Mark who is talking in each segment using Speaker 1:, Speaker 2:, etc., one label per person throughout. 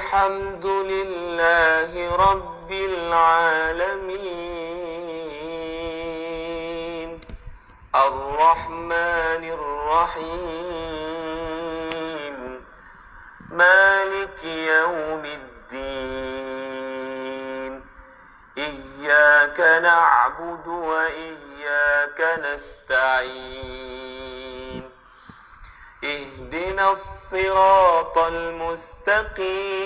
Speaker 1: الحمد لله رب العالمين الرحمن الرحيم مالك يوم الدين إياك نعبد وإياك نستعين اهدنا الصراط المستقيم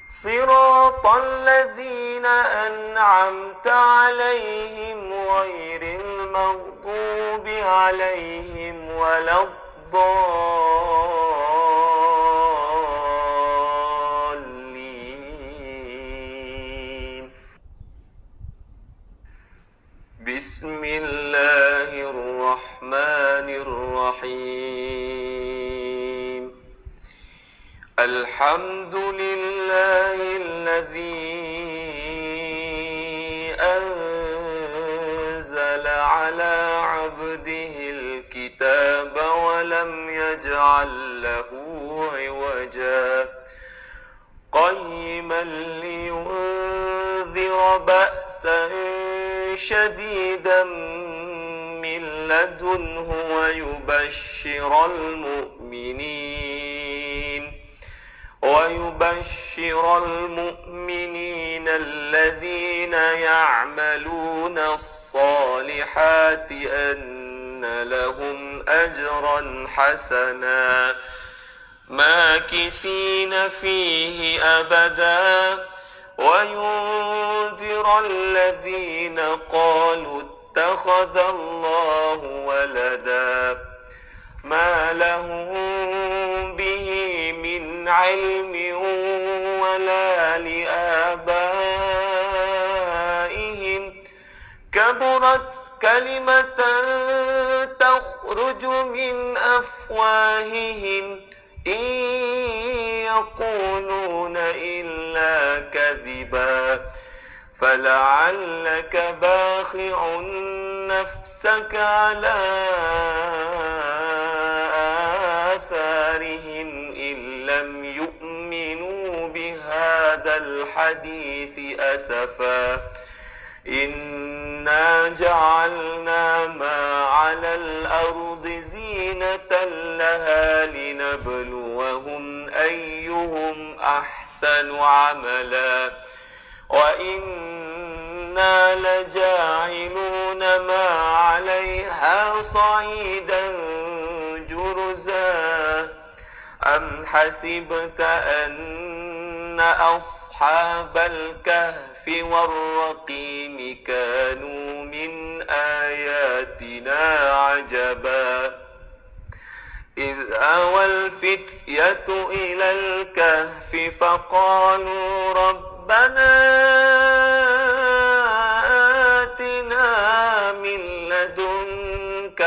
Speaker 1: صراط الذين أنعمت عليهم غير المغضوب عليهم ولا الضالين. بسم الله الرحمن الرحيم الحمد لله الذي أنزل على عبده الكتاب ولم يجعل له عوجا قيما لينذر بأسا شديدا من لدنه ويبشر المؤمنين الذين يعملون الصالحات أن لهم أجرا حسنا ماكثين فيه أبدا وينذر الذين قالوا اتخذ الله ولدا ما لهم به من علم ولا لآبائهم كبرت كلمة تخرج من أفواههم إن يقولون إلا كذبا فلعلك باخع نفسك على آثارهم إن لم يؤمنوا بهذا الحديث أسفا إنا جعلنا ما على الأرض زينة لها لنبلوهم أيهم أحسن عملا وإنا لجاعلون ما عليها صعيدا جرزا أم حسبت أن أصحاب الكهف والرقيم كانوا من آياتنا عجبا إذ أوى الفتية إلى الكهف فقالوا ربنا آتنا من لدنك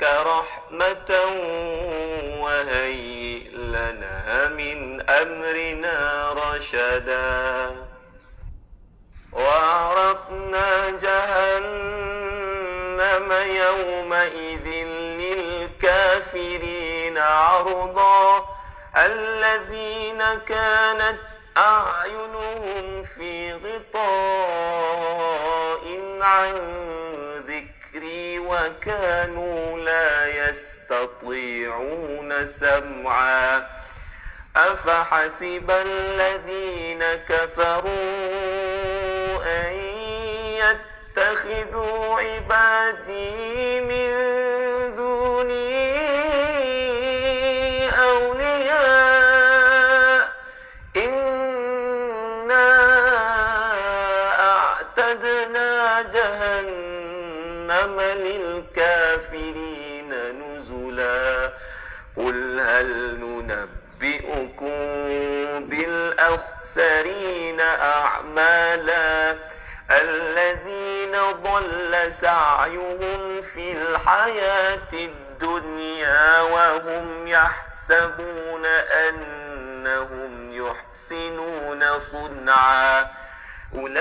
Speaker 1: رحمة وهيئ لنا من أمرنا رشدا وعرضنا جهنم يومئذ للكافرين عرضا الذين كانت أعينهم في غطاء عن ذكري وكانوا لا يستطيعون سمعا أفحسب الذين كفروا أن يتخذوا عبادي من دوني أولياء إنا أعتدنا جهنم للكافرين نزلا قل هل ننبئكم بالأخسرين أعمالا الذين ضل سعيهم في الحياة الدنيا وهم يحسبون أنهم يحسنون صنعا أولئك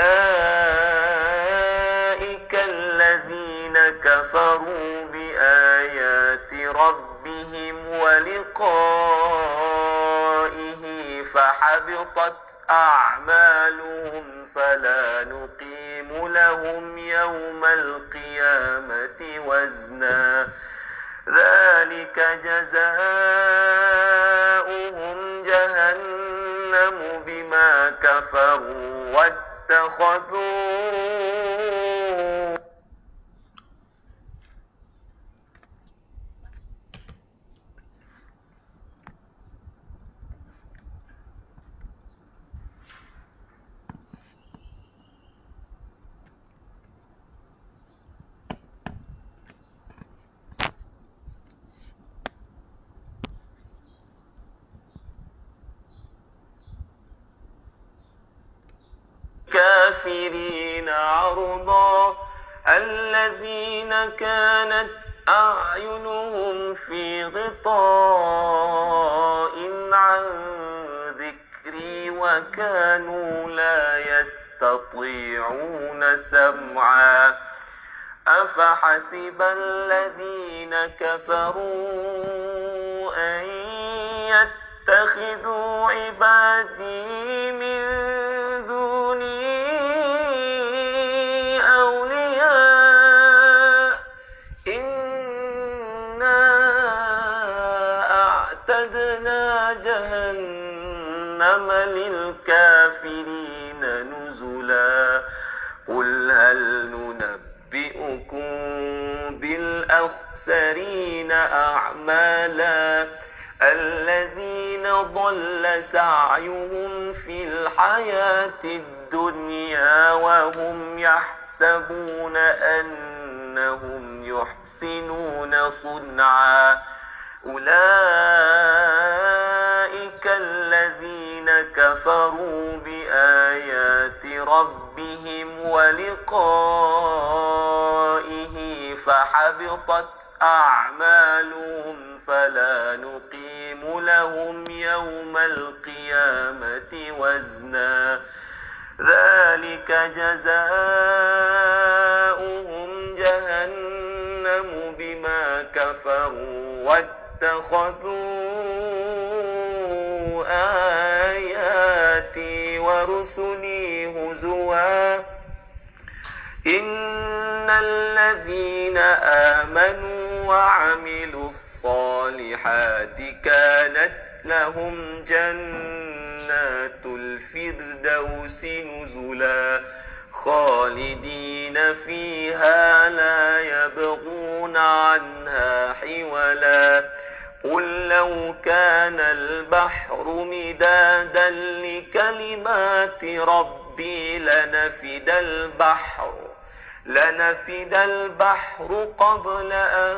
Speaker 1: الذين كفروا بآيات ربهم ولقائه فحبطت أعمالهم فلا نقيم لهم يوم القيامة وزنا ذلك جزاؤهم جهنم بما كفروا واتخذوا كافرين عرضا الذين كانت أعينهم في غطاء عن ذكري وكانوا لا يستطيعون سمعا أفحسب الذين كفروا أن يتخذوا عبادي من دوني أولياء إنا أعتدنا جهنم للكافرين نزلا قل هل ننبئكم بالأخسرين أعمالا الذين ضل سعيهم في الحياة الدنيا وهم يحسبون أنهم يحسنون صنعا أولئك الذين كفروا بآيات ربهم ولقائه فحبطت أعمالهم فلا نقيم لهم يوم القيامة وزنا ذلك جزاؤهم جهنم بما كفروا واتخذوا آياتي ورسلي هزوا إن الذين آمنوا وعملوا الصالحات كانت لهم جنات الفردوس نزلا خالدين فيها لا يبغون عنها حولا قل لو كان البحر مدادا لكلمات ربي لنفد البحر قبل أن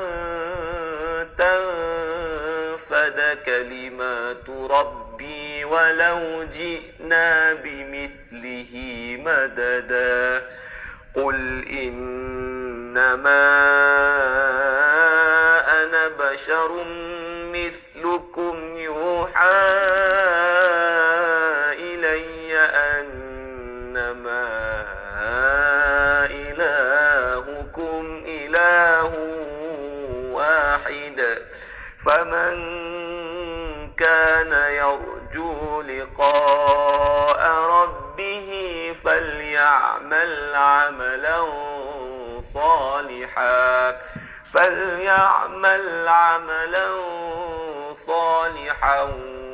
Speaker 1: تنفد كلمات ربي ولو جئنا بمثله مددا قل إنما أنا بشر مثلكم يوحى إلي أنما إلهكم إله واحد فمن كان يرجو لقاء ربه فليعمل عملا صالحا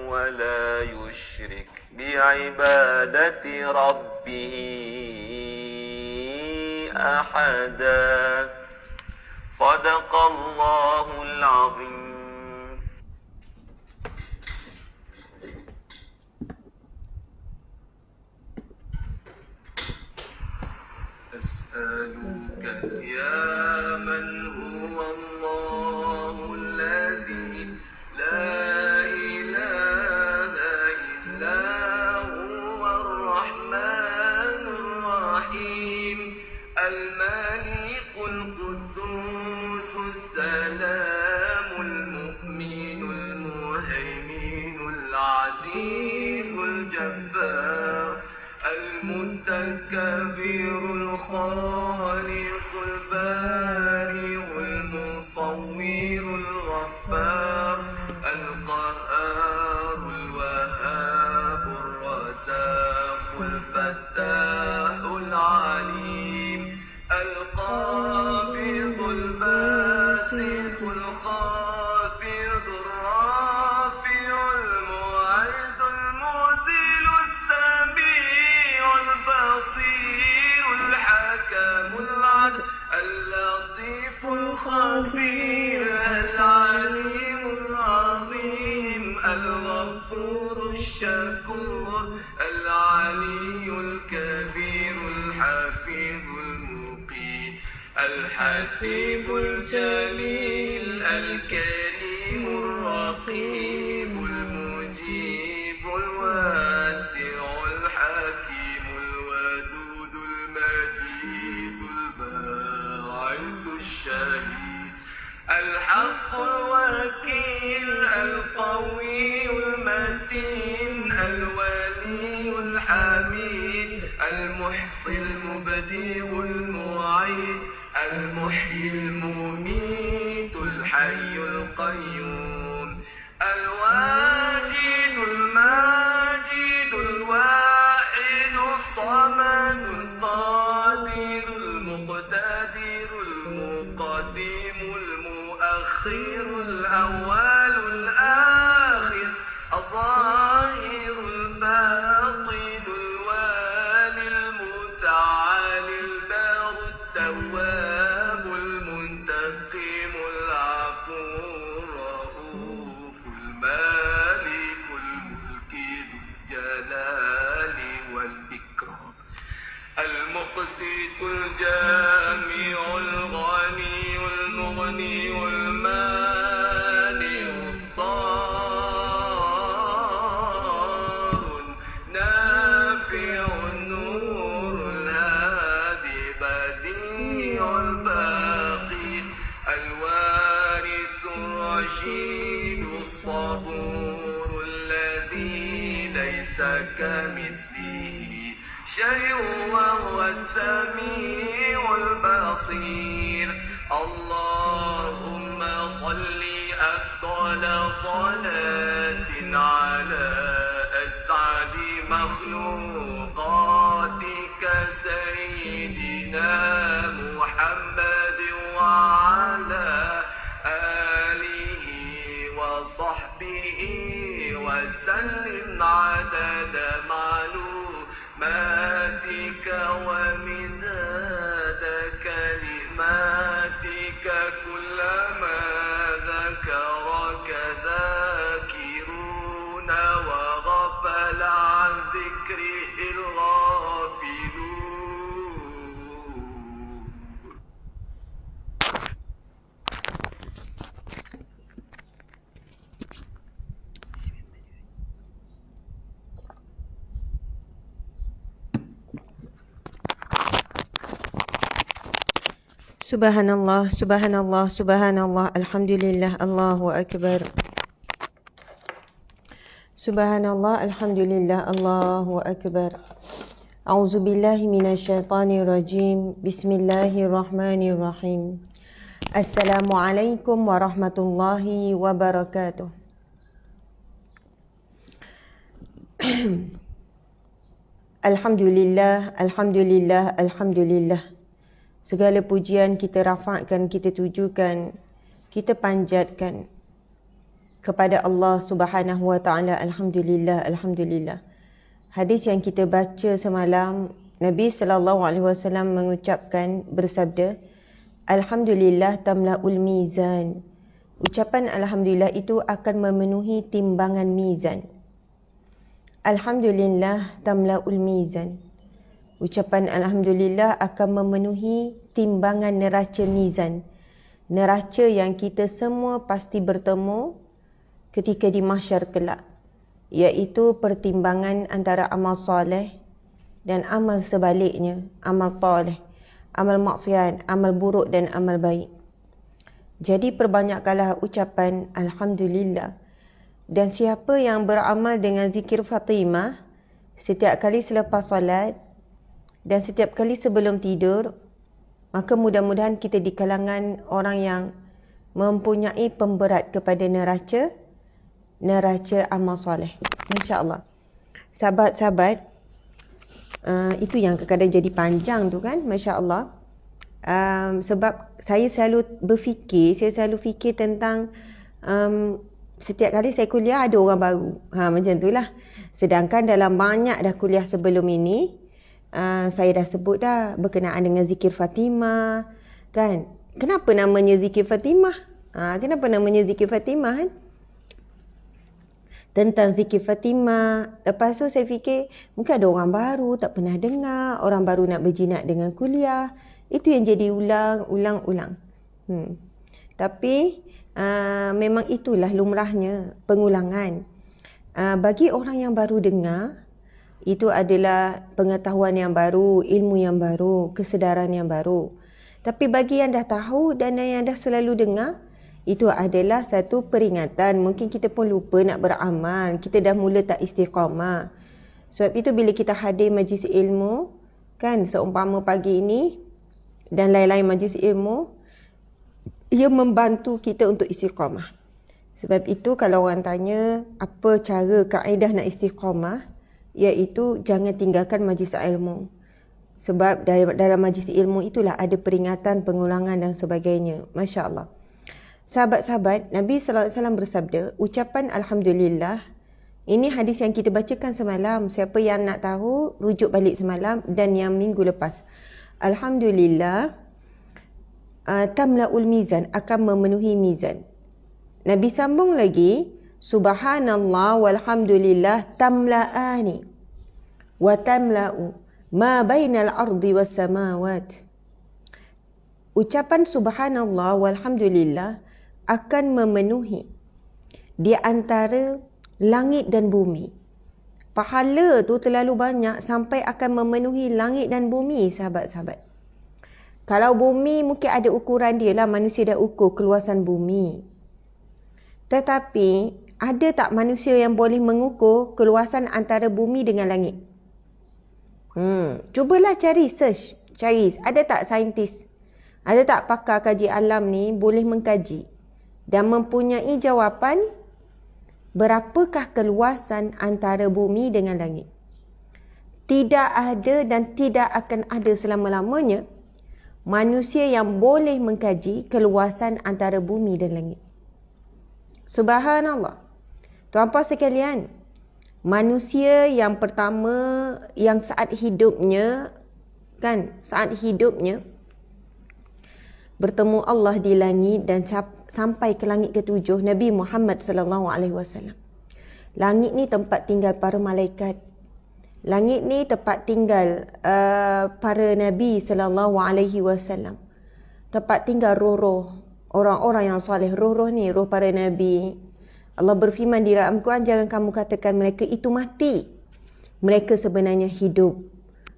Speaker 1: ولا يشرك بعبادة ربه أحدا صدق الله العظيم. أسألك يا من هو الله الذي لا إله إلا هو الرحمن الرحيم الملك القدوس السلام المؤمن المهيمن العزيز الجبار المتكبر الكبير الخالق البارئ المصور الغفار القهار الوهاب الرزاق الفتاح العليم القابض الباسط الخافض الرافع المعز المذل السميع البصير الحكم العدل اللطيف الخبير العليم العظيم الغفور الشكور العلي الكبير الحفيظ المقيم الحسيب الجليل الكريم الرقيب المجيب الواسع الحكيم الودود المجيد الباعث الشهيد الحق الوكيل القوي المتين الولي الحميد المحصي المبدئ المعيد المحيي المميت الحي القيوم الواجد الماجد الواحد الصمد القادر المقتدر المقدم المؤخر الأول الآخر الظاهر الباطن الوالي المتعالي البار التواب المنتقم العفو الرؤوف المالك الملك ذو الجلال والإكرام المقسط الجامع الغني المغني والمانع الضار النافع النور الهادي بديع الباقي الوارث الرشيد الصبور الذي ليس كمثله شيء وهو السميع البصير اللهم صل أفضل صلاة على أسعد مخلوقاتك سيدنا محمد وعلى آله وصحبه وسلم عدد معلوماتك ومداد كلماتك كلما ذكرك ذاكرون وغفل عن ذكره الغافلون.
Speaker 2: Subhanallah, subhanallah, subhanallah, alhamdulillah, Allahu akbar. Subhanallah, alhamdulillah, Allahu akbar. A'udzu billahi minasyaitonir rajim. Bismillahirrahmanirrahim. Assalamualaikum warahmatullahi wabarakatuh. Alhamdulillah, alhamdulillah, alhamdulillah. Segala pujian kita rafakkan, kita tujukan, kita panjatkan kepada Allah Subhanahu wa taala. Alhamdulillah, alhamdulillah. Hadis yang kita baca semalam, Nabi sallallahu alaihi wasallam mengucapkan, bersabda, alhamdulillah tamla'ul mizan. Ucapan alhamdulillah itu akan memenuhi timbangan mizan. Alhamdulillah tamla'ul mizan. Ucapan alhamdulillah akan memenuhi timbangan neraca mizan. Neraca yang kita semua pasti bertemu ketika di mahsyar kelak, iaitu pertimbangan antara amal soleh dan amal sebaliknya, amal toleh, amal maksiat, amal buruk dan amal baik. Jadi perbanyakkanlah ucapan alhamdulillah. Dan siapa yang beramal dengan zikir Fatimah setiap kali selepas solat, Dan setiap kali sebelum tidur, maka mudah-mudahan kita di kalangan orang yang mempunyai pemberat kepada neraca amal soleh. Masya Allah. Sahabat-sahabat, itu yang kadang-kadang jadi panjang tu kan. Masya Allah. Sebab saya selalu fikir tentang setiap kali saya kuliah ada orang baru. Macam itulah. Sedangkan dalam banyak dah kuliah sebelum ini, saya dah sebut dah berkenaan dengan zikir Fatimah kan. Kenapa namanya zikir Fatimah? Kenapa namanya zikir Fatimah kan? Tentang zikir Fatimah. Lepas tu saya fikir mungkin ada orang baru tak pernah dengar, orang baru nak berjinak dengan kuliah. Itu yang jadi ulang. Tapi memang itulah lumrahnya pengulangan. Bagi orang yang baru dengar, itu adalah pengetahuan yang baru, ilmu yang baru, kesedaran yang baru. Tapi bagi yang dah tahu dan yang dah selalu dengar, itu adalah satu peringatan. Mungkin kita pun lupa nak beramal, kita dah mula tak istiqamah. Sebab itu bila kita hadir majlis ilmu, kan, seumpama pagi ini dan lain-lain majlis ilmu, ia membantu kita untuk istiqamah. Sebab itu kalau orang tanya apa cara kaedah nak istiqamah, iaitu jangan tinggalkan majlis ilmu. Sebab dalam majlis ilmu itulah ada peringatan, pengulangan dan sebagainya. Masya Allah. Sahabat-sahabat, Nabi SAW bersabda, ucapan Alhamdulillah, ini hadis yang kita bacakan semalam. Siapa yang nak tahu, rujuk balik semalam dan yang minggu lepas. Alhamdulillah, tamla'ul mizan, akan memenuhi mizan. Nabi sambung lagi, Subhanallah walhamdulillah tamla'ani wa tamla'u ma bainal ardi was samawat. Ucapan subhanallah walhamdulillah akan memenuhi di antara langit dan bumi. Pahala tu terlalu banyak sampai akan memenuhi langit dan bumi, sahabat-sahabat. Kalau bumi mungkin ada ukuran dia lah, manusia dah ukur keluasan bumi. Tetapi ada tak manusia yang boleh mengukur keluasan antara bumi dengan langit? Cubalah cari search. Ada tak saintis? Ada tak pakar kaji alam ni boleh mengkaji dan mempunyai jawapan berapakah keluasan antara bumi dengan langit? Tidak ada dan tidak akan ada selama-lamanya manusia yang boleh mengkaji keluasan antara bumi dan langit. Subhanallah. Tuan-puan sekalian, manusia yang pertama yang saat hidupnya bertemu Allah di langit dan sampai ke langit ke-7, Nabi Muhammad SAW. Langit ni tempat tinggal para malaikat. Langit ni tempat tinggal para Nabi SAW. Tempat tinggal roh-roh, orang-orang yang soleh. Roh-roh ni, roh para Nabi. Allah berfirman di dalam Quran, jangan kamu katakan mereka itu mati. Mereka sebenarnya hidup.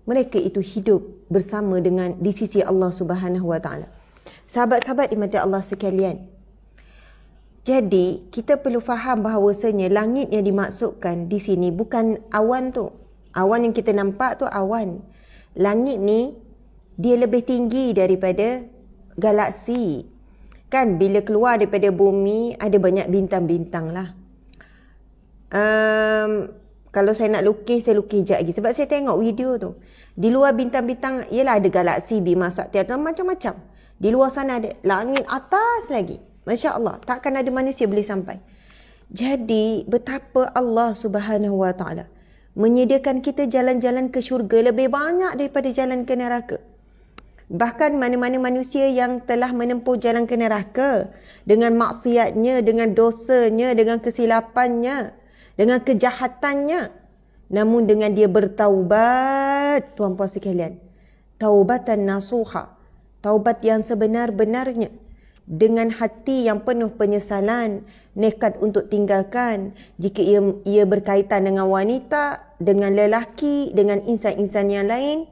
Speaker 2: Mereka itu hidup bersama dengan di sisi Allah Subhanahu Wa Taala. Sahabat-sahabat dimati Allah sekalian. Jadi, kita perlu faham bahawasanya langit yang dimaksudkan di sini bukan awan tu. Awan yang kita nampak tu awan. Langit ni, dia lebih tinggi daripada galaksi. Kan, bila keluar daripada bumi, ada banyak bintang-bintang lah. Kalau saya nak lukis, saya lukis sekejap lagi. Sebab saya tengok video tu. Di luar bintang-bintang, ialah ada galaksi, Bima Sakti, macam-macam. Di luar sana ada langit atas lagi. Masya Allah. Takkan ada manusia boleh sampai. Jadi, betapa Allah Subhanahu Wa Taala menyediakan kita jalan-jalan ke syurga lebih banyak daripada jalan ke neraka. Bahkan mana-mana manusia yang telah menempuh jalan ke neraka dengan maksiatnya, dengan dosanya, dengan kesilapannya, dengan kejahatannya. Namun dengan dia bertaubat, tuan-puan sekalian. Taubatan nasuha. Taubat yang sebenar-benarnya. Dengan hati yang penuh penyesalan, nekat untuk tinggalkan. Jika ia berkaitan dengan wanita, dengan lelaki, dengan insan-insan yang lain,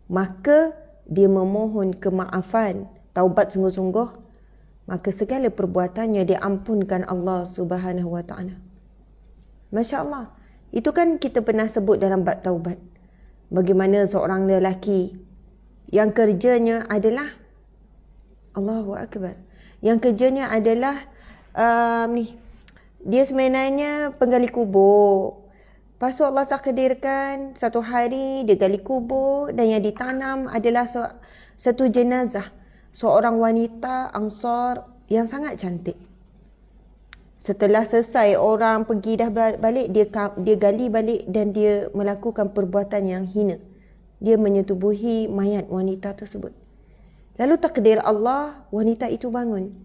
Speaker 2: maka dia memohon kemaafan, taubat sungguh-sungguh, maka segala perbuatannya diampunkan Allah Subhanahu Wa Taala. Masya Allah. Itu kan kita pernah sebut dalam bab taubat. Bagaimana seorang lelaki yang kerjanya adalah Allahu Akbar. Yang kerjanya adalah dia sebenarnya penggali kubur. Lepas tu Allah takdirkan satu hari dia gali kubur dan yang ditanam adalah satu jenazah seorang wanita Ansar yang sangat cantik. Setelah selesai orang pergi dah balik, dia gali balik dan dia melakukan perbuatan yang hina. Dia menyetubuhi mayat wanita tersebut. Lalu takdir Allah, wanita itu bangun.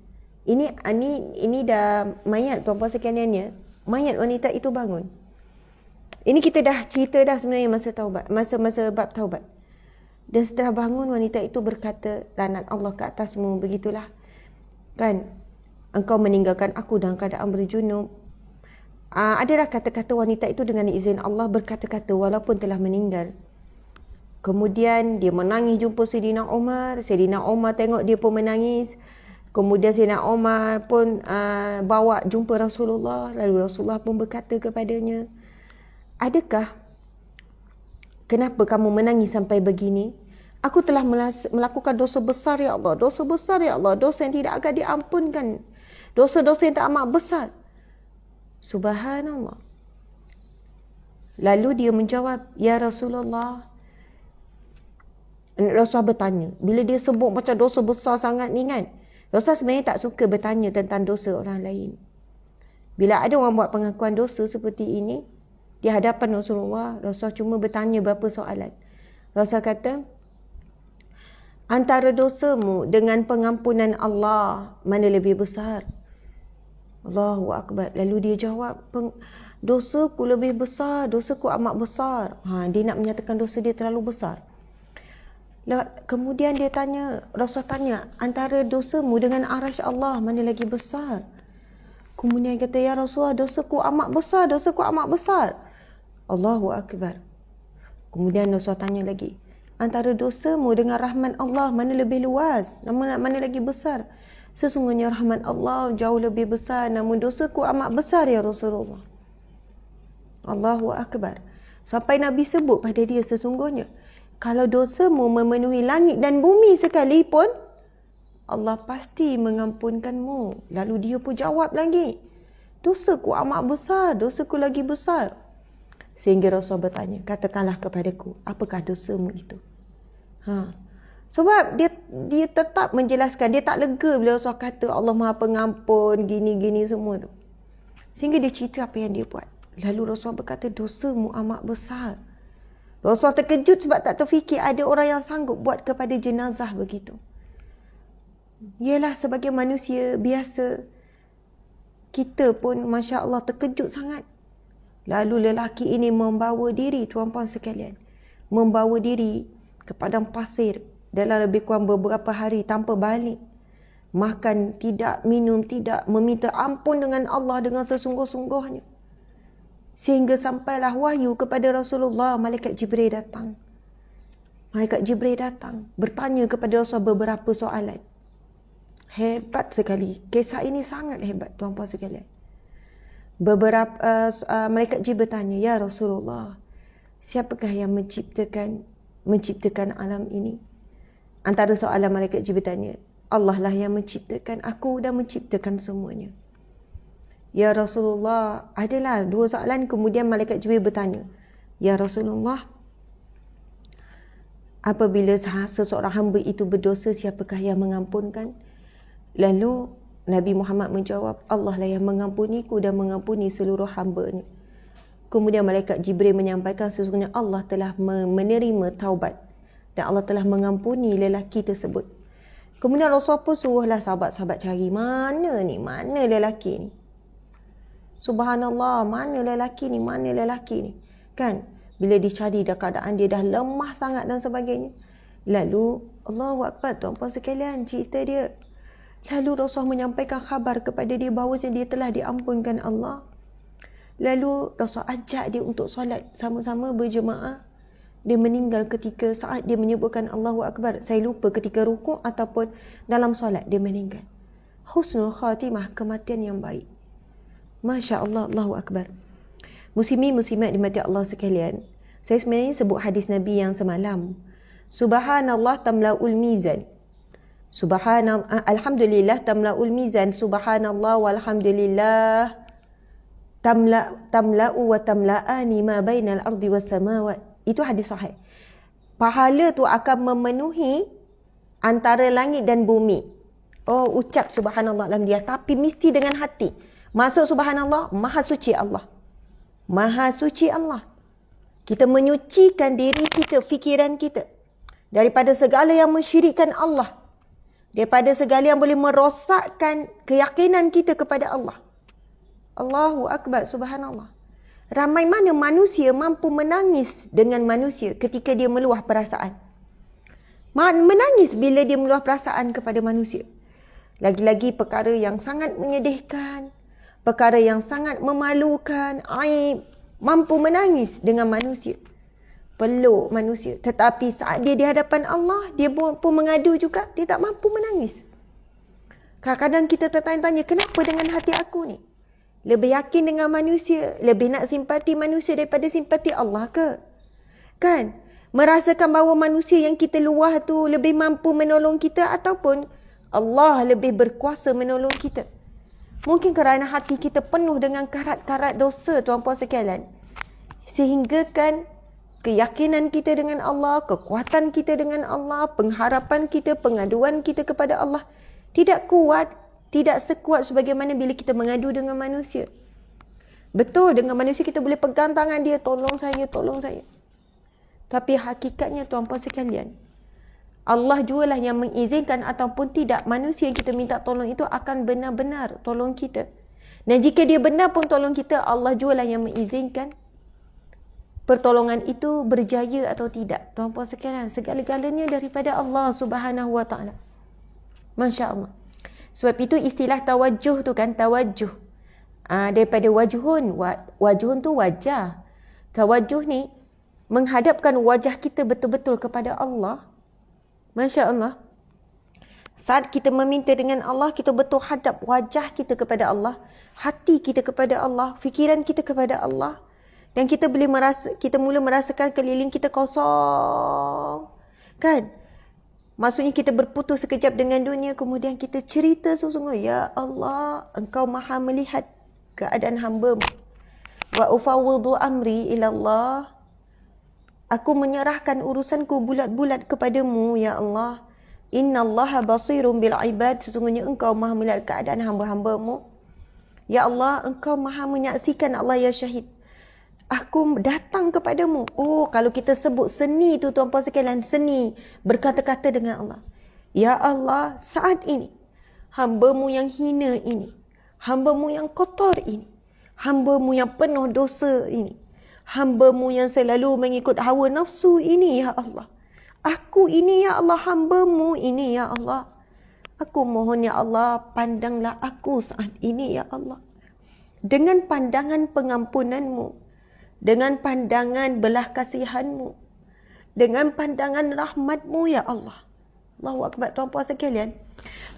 Speaker 2: Ini dah mayat, tuan-puan sekalian, mayat wanita itu bangun. Ini kita dah cerita dah sebenarnya masa bab taubat. Dan setelah bangun, wanita itu berkata, laknat Allah ke atasmu, begitulah. Kan, engkau meninggalkan aku dalam keadaan berjunub. Adalah kata-kata wanita itu dengan izin Allah berkata-kata walaupun telah meninggal. Kemudian dia menangis jumpa Sayyidina Umar. Sayyidina Umar tengok dia pun menangis. Kemudian Sayyidina Umar pun bawa jumpa Rasulullah. Lalu Rasulullah pun berkata kepadanya, kenapa kamu menangis sampai begini? Aku telah melakukan dosa besar ya Allah. Dosa besar ya Allah. Dosa yang tidak akan diampunkan. Dosa-dosa yang tak amat besar. Subhanallah. Lalu dia menjawab, ya Rasulullah. Rasulullah bertanya. Bila dia sebut macam dosa besar sangat ni kan. Rasulullah sebenarnya tak suka bertanya tentang dosa orang lain. Bila ada orang buat pengakuan dosa seperti ini, di hadapan Rasulullah, Rasulullah cuma bertanya beberapa soalan. Rasulullah kata, antara dosamu dengan pengampunan Allah, mana lebih besar? Allahu Akbar. Lalu dia jawab, dosaku lebih besar, dosaku amat besar. Dia nak menyatakan dosa dia terlalu besar. Kemudian dia tanya, Rasulullah tanya, antara dosamu dengan arasy Allah, mana lagi besar? Kemudian dia kata, ya Rasulullah, dosaku amat besar, dosaku amat besar. Allahu Akbar. Kemudian Rasulullah tanya lagi, antara dosamu dengan rahmat Allah, mana lebih luas, mana lagi besar? Sesungguhnya rahmat Allah jauh lebih besar, namun dosaku amat besar ya Rasulullah. Allahu Akbar. Sampai Nabi sebut pada dia, sesungguhnya kalau dosamu memenuhi langit dan bumi sekalipun, Allah pasti mengampunkanmu. Lalu dia pun jawab lagi, dosaku amat besar, dosaku lagi besar. Sehingga Rasul bertanya, katakanlah kepadaku, apakah dosamu itu? Sebab dia tetap menjelaskan, dia tak lega bila Rasul kata Allah Maha Pengampun, gini-gini semua tu. Sehingga dia cerita apa yang dia buat. Lalu Rasul berkata, dosamu amat besar. Rasul terkejut sebab tak terfikir ada orang yang sanggup buat kepada jenazah begitu. Yalah, sebagai manusia biasa, kita pun Masya Allah terkejut sangat. Lalu lelaki ini membawa diri, tuan-puan sekalian, membawa diri ke padang pasir dalam lebih kurang beberapa hari tanpa balik. Makan tidak, minum tidak, meminta ampun dengan Allah dengan sesungguh-sungguhnya. Sehingga sampailah wahyu kepada Rasulullah, Malaikat Jibril datang. Malaikat Jibril datang, bertanya kepada Rasulullah beberapa soalan. Hebat sekali. Kisah ini sangat hebat, tuan-puan sekalian. Malaikat Jibril bertanya, ya Rasulullah, siapakah yang menciptakan alam ini? Antara soalan Malaikat Jibril tanya, Allah lah yang menciptakan, aku dan menciptakan semuanya. Ya Rasulullah, adalah dua soalan. Kemudian Malaikat Jibril bertanya, ya Rasulullah, apabila seseorang hamba itu berdosa, siapakah yang mengampunkan? Lalu Nabi Muhammad menjawab, Allah lah yang mengampuniku dan mengampuni seluruh hamba-Nya. Kemudian Malaikat Jibril menyampaikan, sesungguhnya Allah telah menerima taubat dan Allah telah mengampuni lelaki tersebut. Kemudian Rasulullah pun suruhlah sahabat-sahabat cari, mana lelaki ni? Subhanallah, mana lelaki ni? Kan? Bila dicari dah keadaan dia dah lemah sangat dan sebagainya. Lalu, Allahu Akbar, tuan-puan sekalian, cerita dia. Lalu Rasulullah menyampaikan khabar kepada dia bahawa dia telah diampunkan Allah. Lalu Rasulullah ajak dia untuk solat sama-sama berjemaah. Dia meninggal ketika saat dia menyebutkan Allahu Akbar. Saya lupa ketika rukuk ataupun dalam solat dia meninggal. Husnul khatimah, kematian yang baik. Masya Allah, Allahu Akbar. Muslimin muslimat dimati Allah sekalian. Saya sebenarnya sebut hadis Nabi yang semalam. Subhanallah tamla'ul mizan. Subhanallah, alhamdulillah tamla'ul mizan. Subhanallah walhamdulillah tamla'u wa tamla'ani ma bainal ardi was samawat. Itu hadis sahih. Pahala tu akan memenuhi antara langit dan bumi. Oh, ucap subhanallah dalam dia, tapi mesti dengan hati. Masuk subhanallah, maha suci Allah. Maha suci Allah. Kita menyucikan diri kita, fikiran kita daripada segala yang mensyirikkan Allah. Daripada segala yang boleh merosakkan keyakinan kita kepada Allah. Allahu Akbar, subhanallah. Ramai mana manusia mampu menangis dengan manusia ketika dia meluah perasaan. Menangis bila dia meluah perasaan kepada manusia. Lagi-lagi perkara yang sangat menyedihkan, perkara yang sangat memalukan, aib, mampu menangis dengan manusia. Peluk manusia. Tetapi saat dia di hadapan Allah, dia pun mengadu juga, dia tak mampu menangis. Kadang-kadang kita tertanya-tanya, kenapa dengan hati aku ni? Lebih yakin dengan manusia, lebih nak simpati manusia daripada simpati Allah ke? Kan? Merasakan bahawa manusia yang kita luah tu lebih mampu menolong kita ataupun Allah lebih berkuasa menolong kita. Mungkin kerana hati kita penuh dengan karat-karat dosa, tuan-puan sekalian. Sehingga kan keyakinan kita dengan Allah, kekuatan kita dengan Allah, pengharapan kita, pengaduan kita kepada Allah tidak kuat, tidak sekuat sebagaimana bila kita mengadu dengan manusia. Betul, dengan manusia kita boleh pegang tangan dia, tolong saya, tolong saya. Tapi hakikatnya tuan-puan sekalian, Allah jualah yang mengizinkan ataupun tidak manusia yang kita minta tolong itu akan benar-benar tolong kita. Dan jika dia benar pun tolong kita, Allah jualah yang mengizinkan pertolongan itu berjaya atau tidak. Tuan-puan sekalian, segala-galanya daripada Allah Subhanahu Wa Taala. Masya Allah. Sebab itu istilah tawajjuh tu kan, tawajjuh. Daripada wajhun. Wajhun tu wajah. Tawajjuh ni menghadapkan wajah kita betul-betul kepada Allah. Masya Allah. Saat kita meminta dengan Allah, kita betul hadap wajah kita kepada Allah, hati kita kepada Allah, fikiran kita kepada Allah. Dan kita boleh kita mula merasakan keliling kita kosong. Kan? Maksudnya kita berputus sekejap dengan dunia, kemudian kita cerita sesungguhnya, ya Allah, Engkau maha melihat keadaan hamba-Mu. Wa ufawwidu amri ila Allah. Aku menyerahkan urusanku bulat-bulat kepadamu, ya Allah. Inna Allaha basirun bil ibad. Sesungguhnya Engkau maha melihat keadaan hamba-hamba-Mu. Ya Allah, Engkau maha menyaksikan, Allah ya syahid. Aku datang kepadamu. Oh, kalau kita sebut seni tu tuan-puan sekalian, seni berkata-kata dengan Allah. Ya Allah, saat ini, hamba-Mu yang hina ini, hamba-Mu yang kotor ini, hamba-Mu yang penuh dosa ini, hamba-Mu yang selalu mengikut hawa nafsu ini, ya Allah. Aku ini, ya Allah, hamba-Mu ini, ya Allah. Aku mohon, ya Allah, pandanglah aku saat ini, ya Allah. Dengan pandangan pengampunan-Mu, dengan pandangan belah kasihan-Mu, dengan pandangan rahmat-Mu, ya Allah. Allahu Akbar, tuan-puan sekalian.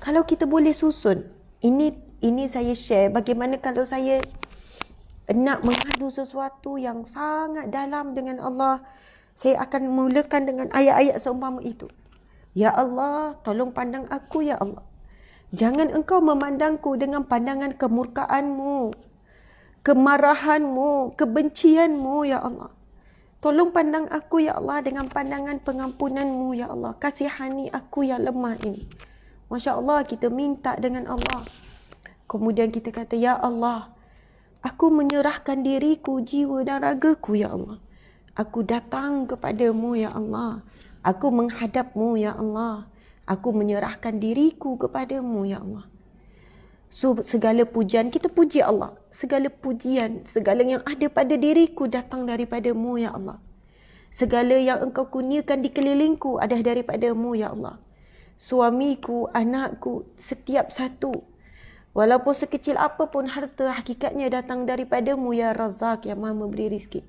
Speaker 2: Kalau kita boleh susun, ini saya share bagaimana kalau saya nak mengadu sesuatu yang sangat dalam dengan Allah, saya akan mulakan dengan ayat-ayat seumpama itu. Ya Allah, tolong pandang aku, ya Allah. Jangan Engkau memandangku dengan pandangan kemurkaan-Mu, kemarahan-Mu, kebencian-Mu, ya Allah. Tolong pandang aku, ya Allah, dengan pandangan pengampunan-Mu, ya Allah. Kasihani aku yang lemah ini. Masya Allah, kita minta dengan Allah. Kemudian kita kata, ya Allah, aku menyerahkan diriku, jiwa dan ragaku, ya Allah. Aku datang kepadamu, ya Allah. Aku menghadap-Mu, ya Allah. Aku menyerahkan diriku kepadamu, ya Allah. So, segala pujian, kita puji Allah. Segala pujian, segala yang ada pada diriku datang daripada-Mu, ya Allah. Segala yang Engkau kurniakan di kelilingku ada daripada-Mu, ya Allah. Suamiku, anakku, setiap satu. Walaupun sekecil apapun harta, hakikatnya datang daripada-Mu, ya Razak, yang maha memberi rizki.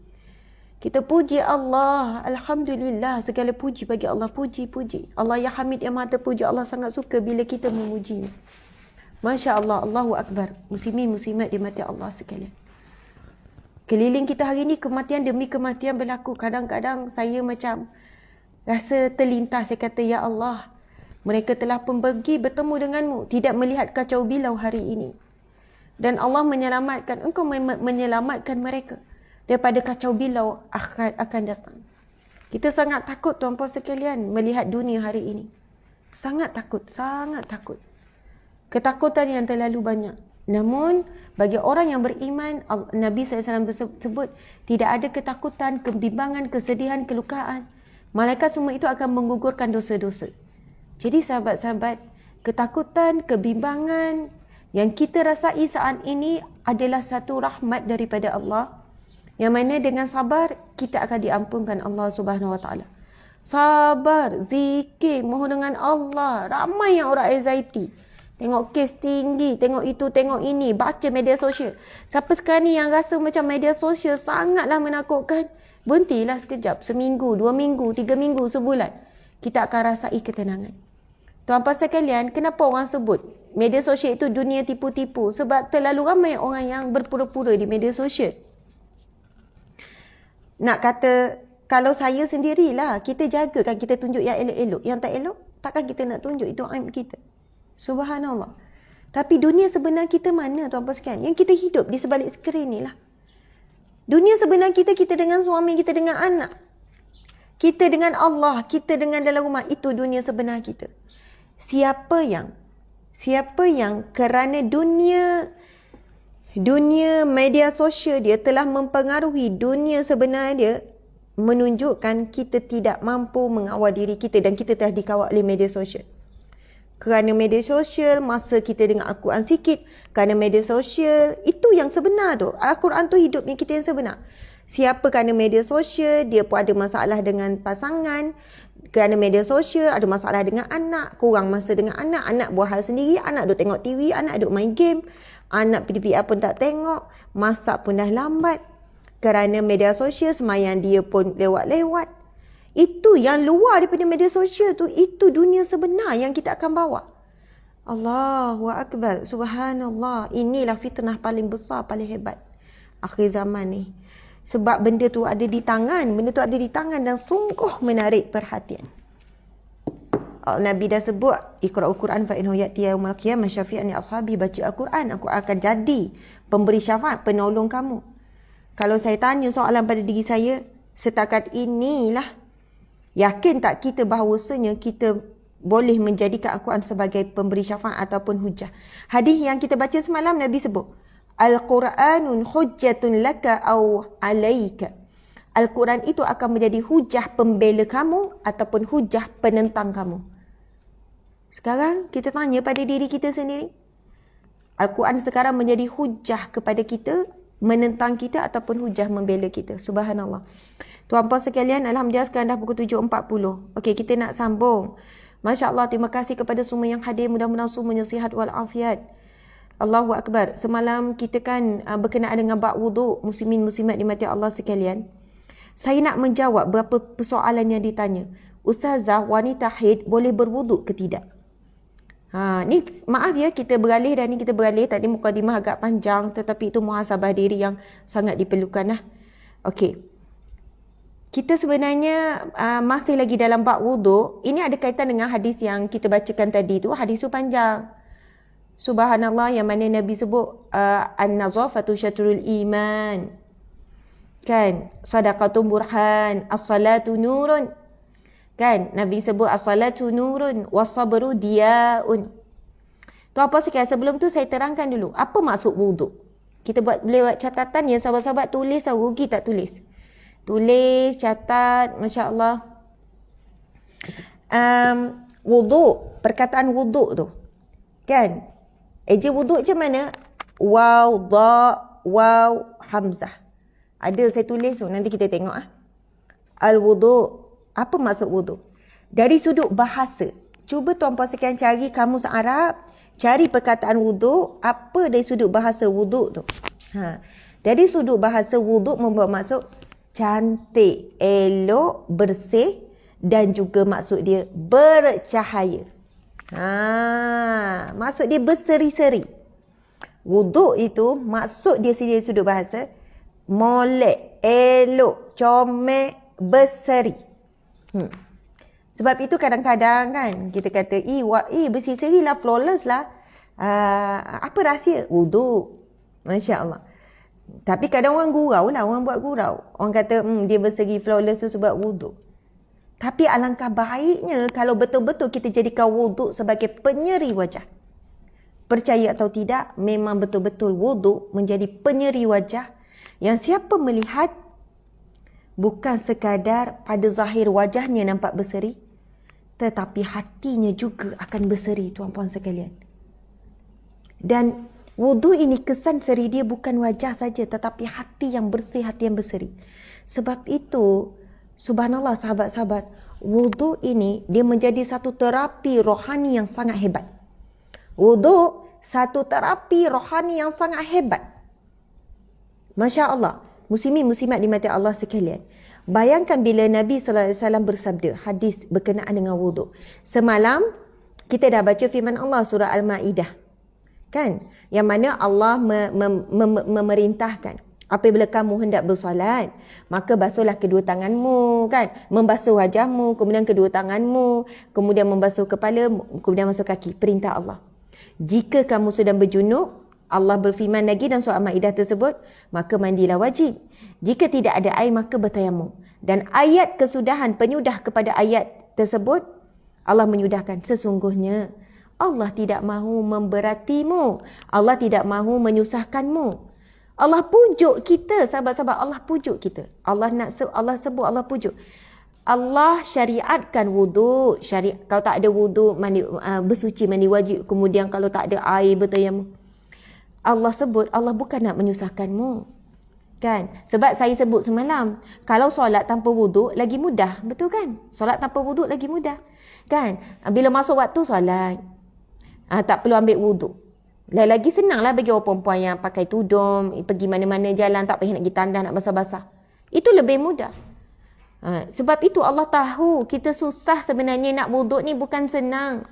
Speaker 2: Kita puji Allah. Alhamdulillah, segala puji bagi Allah. Puji. Allah yang hamid, yang maha terpuji. Allah sangat suka bila kita memujinya. Masya Allah, Allahu Akbar. Muslimin, muslimat dimati Allah sekalian. Keliling kita hari ni kematian demi kematian berlaku. Kadang-kadang saya macam rasa terlintas. Saya kata, Ya Allah, mereka telah pun pergi bertemu denganmu. Tidak melihat kacau bilau hari ini. Dan Allah menyelamatkan, engkau menyelamatkan mereka daripada kacau bilau akan datang. Kita sangat takut tuan-puan sekalian melihat dunia hari ini. Sangat takut, sangat takut. Ketakutan yang terlalu banyak. Namun, bagi orang yang beriman, Nabi SAW sebut, tidak ada ketakutan, kebimbangan, kesedihan, kelukaan. Malaikat semua itu akan menggugurkan dosa-dosa. Jadi sahabat-sahabat, ketakutan, kebimbangan yang kita rasai saat ini adalah satu rahmat daripada Allah. Yang mana dengan sabar, kita akan diampunkan Allah Subhanahu Wa Taala. Sabar, zikir, mohon dengan Allah. Ramai yang orang anxiety. Tengok kes tinggi, tengok itu, tengok ini, baca media sosial. Siapa sekarang ni yang rasa macam media sosial sangatlah menakutkan, berhentilah sekejap. Seminggu, 2 minggu, 3 minggu, sebulan. Kita akan rasai ketenangan. Tuan-puan sekalian, kenapa orang sebut media sosial itu dunia tipu-tipu? Sebab terlalu ramai orang yang berpura-pura di media sosial. Nak kata, kalau saya sendirilah, kita jaga kan, kita tunjuk yang elok-elok. Yang tak elok, takkan kita nak tunjuk, itu aib kita. Subhanallah. Tapi dunia sebenar kita mana tuan-puan sekalian? Yang kita hidup di sebalik skrin ni lah. Dunia sebenar kita, kita dengan suami, kita dengan anak. Kita dengan Allah, kita dengan dalam rumah. Itu dunia sebenar kita. Siapa yang kerana dunia media sosial dia telah mempengaruhi dunia sebenar dia, menunjukkan kita tidak mampu mengawal diri kita dan kita telah dikawal oleh media sosial. Kerana media sosial, masa kita dengan Al-Quran sikit. Kerana media sosial, itu yang sebenar tu. Al-Quran tu hidupnya kita yang sebenar. Siapa kerana media sosial, dia pun ada masalah dengan pasangan. Kerana media sosial, ada masalah dengan anak. Kurang masa dengan anak. Anak buat hal sendiri. Anak duk tengok TV. Anak duk main game. Anak PDPR pun tak tengok. Masak pun dah lambat. Kerana media sosial, sembahyang dia pun lewat-lewat. Itu yang luar daripada media sosial tu. Itu dunia sebenar yang kita akan bawa. Allahu Akbar. Subhanallah. Inilah fitnah paling besar, paling hebat akhir zaman ni. Sebab benda tu ada di tangan. Benda tu ada di tangan dan sungguh menarik perhatian. Nabi dah sebut, Iqra'ul Quran fa innahu ya'ti yaumal qiyamah syafi'an li ashabi. Baca Al-Quran, aku akan jadi pemberi syafaat, penolong kamu. Kalau saya tanya soalan pada diri saya, setakat inilah, yakin tak kita bahawasanya kita boleh menjadikan Al-Quran sebagai pemberi syafaat ataupun hujah? Hadis yang kita baca semalam, Nabi sebut, Al-Quranun hujjatun laka aw alaika. Al-Quran itu akan menjadi hujah pembela kamu ataupun hujah penentang kamu. Sekarang kita tanya pada diri kita sendiri. Al-Quran sekarang menjadi hujah kepada kita, menentang kita ataupun hujah membela kita. Subhanallah. Tuan-puan sekalian, Alhamdulillah sekarang dah pukul 7.40. Okey, kita nak sambung. Masya Allah, terima kasih kepada semua yang hadir. Mudah-mudahan semuanya sihat walafiat. Allahu Akbar. Semalam kita kan berkenaan dengan bab wuduk, muslimin muslimat dimati Allah sekalian. Saya nak menjawab beberapa persoalan yang ditanya. Ustazah, wanita haid boleh berwuduk ke tidak? Ni maaf ya, kita beralih dan ni kita beralih. Tadi mukadimah agak panjang, tetapi itu muhasabah diri yang sangat diperlukan lah. Okey. Kita sebenarnya masih lagi dalam bab wuduk. Ini ada kaitan dengan hadis yang kita bacakan tadi tu. Hadis tu panjang. Subhanallah, yang mana Nabi sebut an-nazafatu syatrul iman. Kan? Sadaqatun burhan, as-salatu nurun. Kan? Nabi sebut as-salatu nurun, was-sabru diyaun. Tu apa sekali? Sebelum tu saya terangkan dulu. Apa maksud wuduk? Kita boleh buat catatan yang sahabat-sahabat tulis atau rugi tak tulis? Tulis, catat, Masya Allah. Wuduk, perkataan wuduk tu. Kan? Eja wuduk macam mana? Waw, da, waw, hamzah. Ada saya tulis tu, nanti kita tengok. Al-wuduk. Apa maksud wuduk? Dari sudut bahasa. Cuba tuan-puan sekalian cari kamus Arab. Cari perkataan wuduk. Apa dari sudut bahasa wuduk tu? Dari sudut bahasa wuduk membawa maksud cantik, elok, bersih dan juga maksud dia bercahaya. Maksud dia berseri-seri. Wuduk itu maksud dia sendiri sudut bahasa molek, elok, comel, berseri. Sebab itu kadang-kadang kan kita kata, berseri lah, flawless lah. Apa rahsia? Wuduk. Masya Allah. Tapi kadang orang gurau lah, orang buat gurau. Orang kata dia berseri flawless tu sebab wuduk. Tapi alangkah baiknya kalau betul-betul kita jadikan wuduk sebagai penyeri wajah. Percaya atau tidak, memang betul-betul wuduk menjadi penyeri wajah yang siapa melihat bukan sekadar pada zahir wajahnya nampak berseri, tetapi hatinya juga akan berseri, tuan-puan sekalian. Dan wuduk ini kesan seri dia bukan wajah saja, tetapi hati yang bersih, hati yang berseri. Sebab itu, subhanallah sahabat-sahabat, wuduk ini dia menjadi satu terapi rohani yang sangat hebat. Wuduk satu terapi rohani yang sangat hebat. Masya Allah. Muslimin muslimat di mata Allah sekalian. Bayangkan bila Nabi SAW bersabda, hadis berkenaan dengan wuduk. Semalam kita dah baca firman Allah surah Al-Ma'idah. Kan? Yang mana Allah memerintahkan, apabila kamu hendak bersolat, maka basuhlah kedua tanganmu, kan? Membasuh wajahmu, kemudian kedua tanganmu, kemudian membasuh kepala, kemudian masuk kaki. Perintah Allah. Jika kamu sedang berjunub, Allah berfirman lagi dalam surah Al-Ma'idah tersebut, maka mandilah wajib. Jika tidak ada air, maka bertayamum. Dan ayat kesudahan, penyudah kepada ayat tersebut, Allah menyudahkan, sesungguhnya Allah tidak mahu memberatimu. Allah tidak mahu menyusahkanmu. Allah pujuk kita, sahabat-sahabat, Allah pujuk kita. Allah sebut, Allah pujuk. Allah syariatkan wuduk. Kalau tak ada wuduk, bersuci, mandi wajib. Kemudian kalau tak ada air, bertayamum. Allah sebut, Allah bukan nak menyusahkanmu. Kan? Sebab saya sebut semalam, kalau solat tanpa wuduk lagi mudah. Betul kan? Solat tanpa wuduk lagi mudah. Kan? Bila masuk waktu solat, tak perlu ambil wuduk. Lagi senanglah bagi orang perempuan yang pakai tudung, pergi mana-mana jalan, tak payah nak pergi tandas, nak basah-basah. Itu lebih mudah. Sebab itu Allah tahu kita susah sebenarnya nak wuduk ni bukan senang.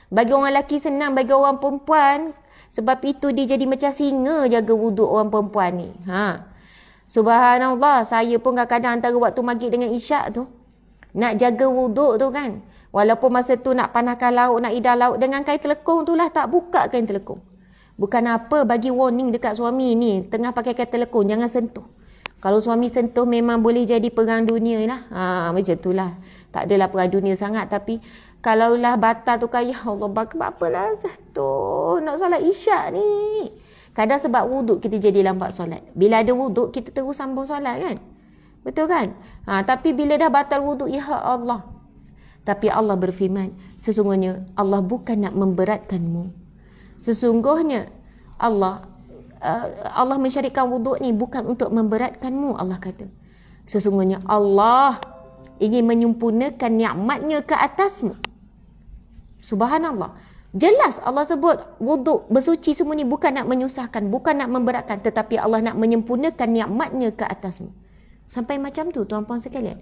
Speaker 2: Bagi orang lelaki senang, bagi orang perempuan, sebab itu dia jadi macam singa jaga wuduk orang perempuan ni. Subhanallah, saya pun kadang-kadang antara waktu maghrib dengan isyak tu, nak jaga wuduk tu kan. Walaupun masa tu nak panaskan lauk, nak hidang lauk, dengan kain telekung tu lah tak buka kain telekung. Bukan apa, bagi warning dekat suami ni, tengah pakai kain telekung, jangan sentuh. Kalau suami sentuh memang boleh jadi perang dunia lah. Macam tu lah. Tak adalah perang dunia sangat, tapi kalaulah batal tu kan, ya Allah, apalah satu nak solat isyak ni. Kadang sebab wuduk kita jadi lambat solat. Bila ada wuduk kita terus sambung solat kan. Betul kan? Tapi bila dah batal wuduk, ya Allah. Tapi Allah berfirman, sesungguhnya Allah bukan nak memberatkanmu. Sesungguhnya Allah mensyariatkan wuduk ni bukan untuk memberatkanmu, Allah kata. Sesungguhnya Allah ingin menyempurnakan nikmatnya ke atasmu. Subhanallah. Jelas Allah sebut wuduk, bersuci semua ni bukan nak menyusahkan, bukan nak memberatkan, tetapi Allah nak menyempurnakan nikmatnya ke atasmu. Sampai macam tu tuan-puan sekalian.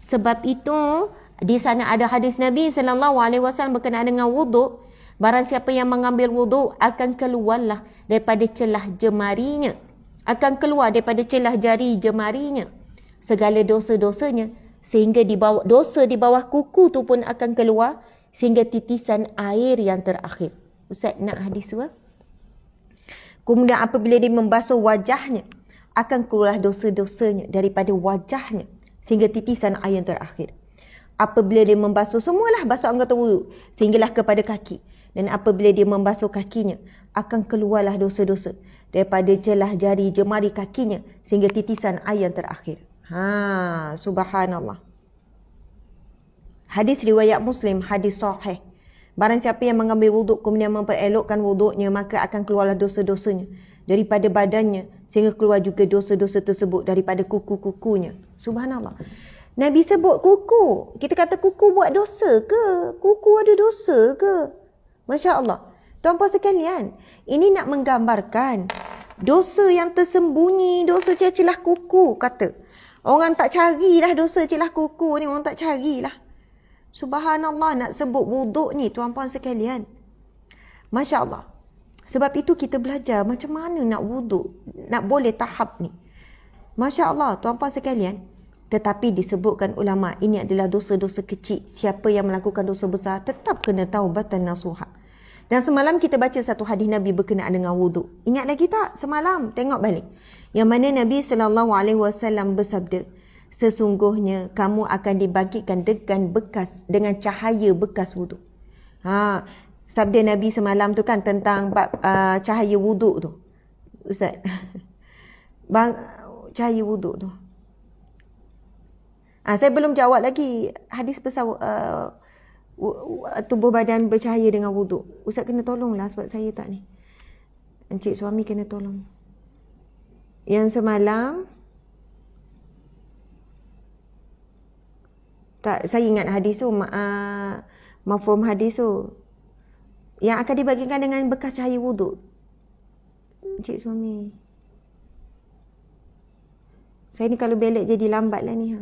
Speaker 2: Sebab itu di sana ada hadis Nabi SAW berkenaan dengan wuduk. Barang siapa yang mengambil wuduk akan keluarlah daripada celah jemarinya. Akan keluar daripada celah jari jemarinya segala dosa-dosanya, sehingga dosa di bawah kuku tu pun akan keluar, sehingga titisan air yang terakhir. Ustaz nak hadis tu? Kemudian apabila dia membasuh wajahnya, akan keluar dosa-dosanya daripada wajahnya, sehingga titisan air yang terakhir. Apabila dia membasuh, semualah basuh anggota wuduk, sehinggalah kepada kaki. Dan apabila dia membasuh kakinya, akan keluarlah dosa-dosa daripada celah jari jemari kakinya, sehingga titisan air yang terakhir. Subhanallah. Hadis riwayat Muslim, hadis sahih. Barang siapa yang mengambil wuduk kemudian memperelokkan wuduknya, maka akan keluarlah dosa-dosanya daripada badannya, sehingga keluar juga dosa-dosa tersebut daripada kuku-kukunya. Subhanallah. Nabi sebut kuku. Kita kata kuku buat dosa ke? Kuku ada dosa ke? Masya Allah. Tuan-puan sekalian, ini nak menggambarkan dosa yang tersembunyi, dosa celah kuku kata. Orang tak carilah dosa celah kuku ni, orang tak carilah. Subhanallah, nak sebut wuduk ni tuan-puan sekalian. Masya Allah. Sebab itu kita belajar macam mana nak wuduk, nak boleh tahap ni. Masya Allah, tuan-puan sekalian. Tetapi disebutkan ulama, ini adalah dosa-dosa kecil. Siapa yang melakukan dosa besar, tetap kena taubatan nasuha. Dan semalam kita baca satu hadis Nabi berkenaan dengan wuduk. Ingat lagi tak? Semalam, tengok balik. Yang mana Nabi SAW bersabda, sesungguhnya kamu akan dibangkitkan dengan cahaya bekas wuduk. Sabda Nabi semalam tu kan tentang cahaya wuduk tu. Ustaz. Cahaya wuduk tu. Saya belum jawab lagi hadis pasal tubuh badan bercahaya dengan wuduk. Ustaz kena tolonglah sebab saya tak ni. Encik suami kena tolong. Yang semalam tak, saya ingat hadis tu, mafhum hadis tu. Yang akan dibagikan dengan bekas cahaya wuduk. Encik suami. Saya ni kalau belek jadi lambat lah ni.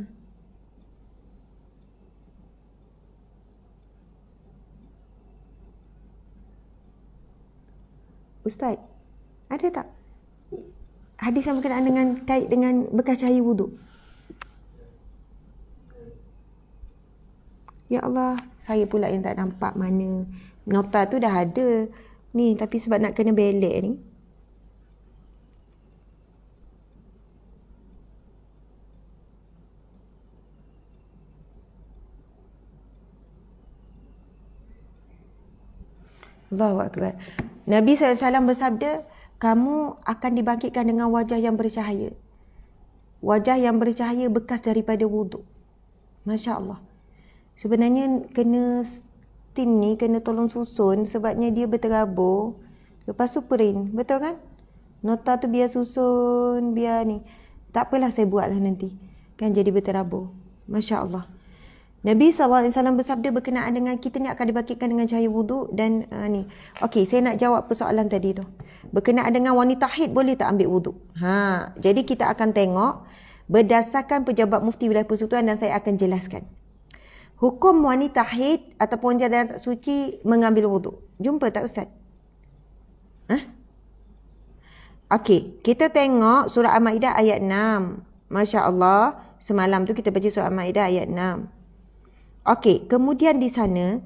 Speaker 2: Ustaz, ada tak hadis yang berkenaan dengan kait dengan bekas cahaya wuduk? Ya Allah, saya pula yang tak nampak mana. Nota tu dah ada ni, tapi sebab nak kena belek ni. Allahu Akbar. Nabi SAW bersabda, kamu akan dibangkitkan dengan wajah yang bercahaya. Wajah yang bercahaya bekas daripada wuduk. Masya Allah. Sebenarnya kena tim ni, kena tolong susun sebabnya dia berterabur. Lepas tu print. Betul kan? Nota tu biar susun, biar ni. Tak apalah, saya buatlah nanti. Kan jadi berterabur. Masya Allah. Nabi SAW bersabda berkenaan dengan kita ni akan dibangkitkan dengan cahaya wuduk dan ni. Okey, saya nak jawab persoalan tadi tu. Berkenaan dengan wanita haid boleh tak ambil wuduk? Jadi kita akan tengok berdasarkan pejabat mufti wilayah persekutuan dan saya akan jelaskan. Hukum wanita haid ataupun janda tak suci mengambil wuduk. Jumpa tak Ustaz? Okey, kita tengok surah Al-Maidah ayat 6. Masya Allah, semalam tu kita baca surah Al-Maidah ayat 6. Okey, kemudian di sana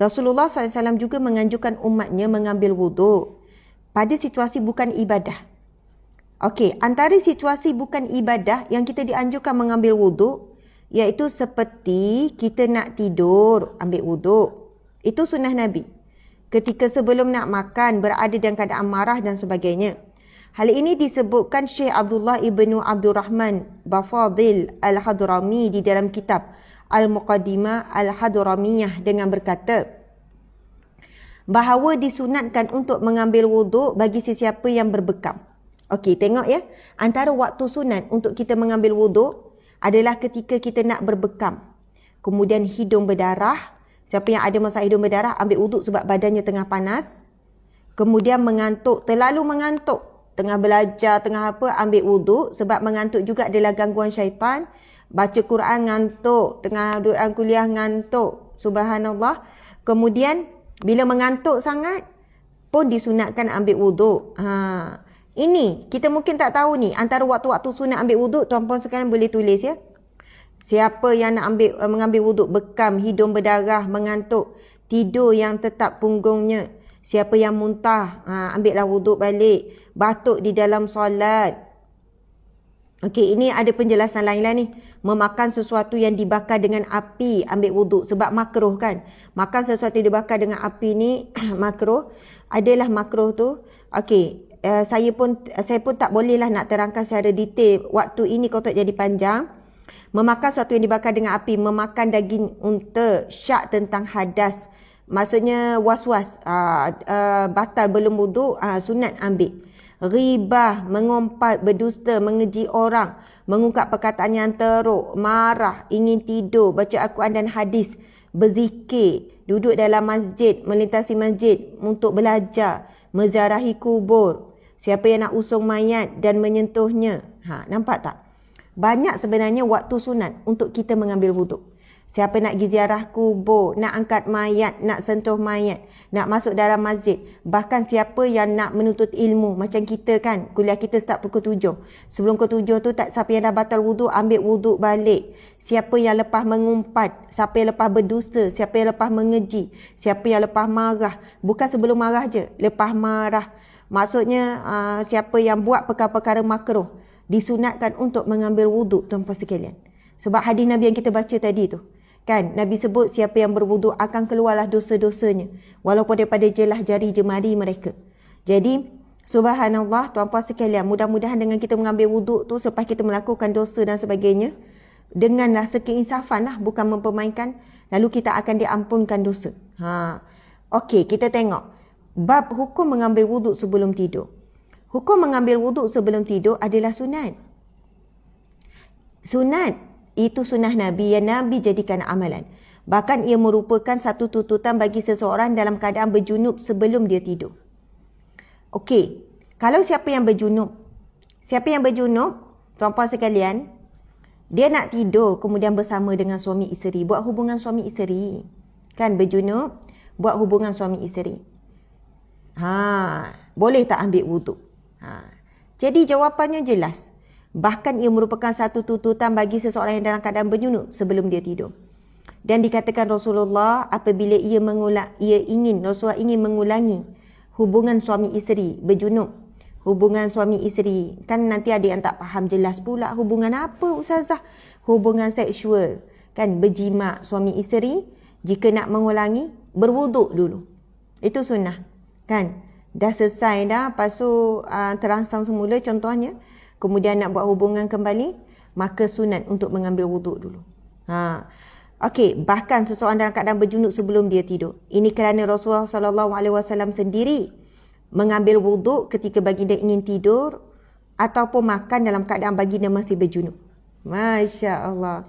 Speaker 2: Rasulullah SAW juga menganjurkan umatnya mengambil wuduk pada situasi bukan ibadah. Okey, antara situasi bukan ibadah yang kita dianjurkan mengambil wuduk iaitu seperti kita nak tidur, ambil wuduk. Itu sunnah Nabi. Ketika sebelum nak makan, berada dalam keadaan marah dan sebagainya. Hal ini disebutkan Syekh Abdullah ibnu Abdul Rahman Bafadil Al-Hadrami di dalam kitab Al-Muqaddimah Al-Hadramiyah dengan berkata bahawa disunatkan untuk mengambil wuduk bagi sesiapa yang berbekam. Okey, tengok ya. Antara waktu sunat untuk kita mengambil wuduk adalah ketika kita nak berbekam. Kemudian hidung berdarah. Siapa yang ada masalah hidung berdarah, ambil wuduk sebab badannya tengah panas. Kemudian mengantuk, terlalu mengantuk. Tengah belajar, tengah apa, ambil wuduk sebab mengantuk juga adalah gangguan syaitan. Baca Quran ngantuk, tengah duduk dalam kuliah ngantuk. Subhanallah. Kemudian bila mengantuk sangat pun disunatkan ambil wuduk. Ini kita mungkin tak tahu ni antara waktu-waktu sunat ambil wuduk. Tuan-puan sekalian boleh tulis ya. Siapa yang nak mengambil wuduk, bekam, hidung berdarah, mengantuk, tidur yang tetap punggungnya. Siapa yang muntah, ambillah wuduk balik. Batuk di dalam solat. Okey, ini ada penjelasan lain lah ni. Memakan sesuatu yang dibakar dengan api, ambil wuduk. Sebab makruh kan. Makan sesuatu yang dibakar dengan api ni makruh. Adalah makruh tu. Okey, saya pun tak bolehlah nak terangkan secara detail. Waktu ini kau tak jadi panjang. Memakan sesuatu yang dibakar dengan api, memakan daging unta, syak tentang hadas. Maksudnya was-was, batal belum wuduk, sunat ambil. Ribah, mengumpat, berdusta, mengeji orang, mengungkap perkataan yang teruk, marah, ingin tidur, baca Al-Quran dan hadis, berzikir, duduk dalam masjid, melintasi masjid untuk belajar, menziarahi kubur, siapa yang nak usung mayat dan menyentuhnya. Nampak tak? Banyak sebenarnya waktu sunat untuk kita mengambil wuduk. Siapa nak pergi ziarah kubur, nak angkat mayat, nak sentuh mayat, nak masuk dalam masjid. Bahkan siapa yang nak menuntut ilmu. Macam kita kan, kuliah kita start pukul 7. Sebelum pukul 7 tu, tak siapa yang dah batal wuduk, ambil wuduk balik. Siapa yang lepas mengumpat, siapa yang lepas berdusta, siapa yang lepas mengeji, siapa yang lepas marah. Bukan sebelum marah je, lepas marah. Maksudnya siapa yang buat perkara-perkara makruh, disunatkan untuk mengambil wuduk, tuan-puan sekalian. Sebab hadis Nabi yang kita baca tadi tu. Kan, Nabi sebut siapa yang berwuduk akan keluarlah dosa-dosanya. Walaupun daripada jelah jari jemari mereka. Jadi, subhanallah, tuan-puan sekalian, mudah-mudahan dengan kita mengambil wuduk tu, selepas kita melakukan dosa dan sebagainya, dengan rasa keinsafan lah, bukan mempermainkan, lalu kita akan diampunkan dosa. Okey, kita tengok. Bab hukum mengambil wuduk sebelum tidur. Hukum mengambil wuduk sebelum tidur adalah sunat. Sunat. Itu sunnah Nabi yang Nabi jadikan amalan. Bahkan ia merupakan satu tuntutan bagi seseorang dalam keadaan berjunub sebelum dia tidur. Okey, kalau siapa yang berjunub? Siapa yang berjunub, tuan-puan sekalian, dia nak tidur kemudian bersama dengan suami isteri, buat hubungan suami isteri. Kan berjunub, buat hubungan suami isteri. Boleh tak ambil wuduk? Jadi jawapannya jelas. Bahkan ia merupakan satu tuntutan bagi seseorang yang dalam keadaan berjunub sebelum dia tidur. Dan dikatakan Rasulullah apabila Rasulullah ingin mengulangi hubungan suami isteri berjunub. Hubungan suami isteri, kan nanti ada yang tak faham jelas pula hubungan apa ustazah? Hubungan seksual, kan berjima suami isteri, jika nak mengulangi berwuduk dulu. Itu sunnah, kan? Dah selesai dah, lepas tu terangsang semula contohnya. Kemudian nak buat hubungan kembali, maka sunat untuk mengambil wuduk dulu. Okey, bahkan seseorang dalam keadaan berjunub sebelum dia tidur. Ini kerana Rasulullah SAW sendiri mengambil wuduk ketika baginda ingin tidur ataupun makan dalam keadaan baginda masih berjunub. Masya Allah.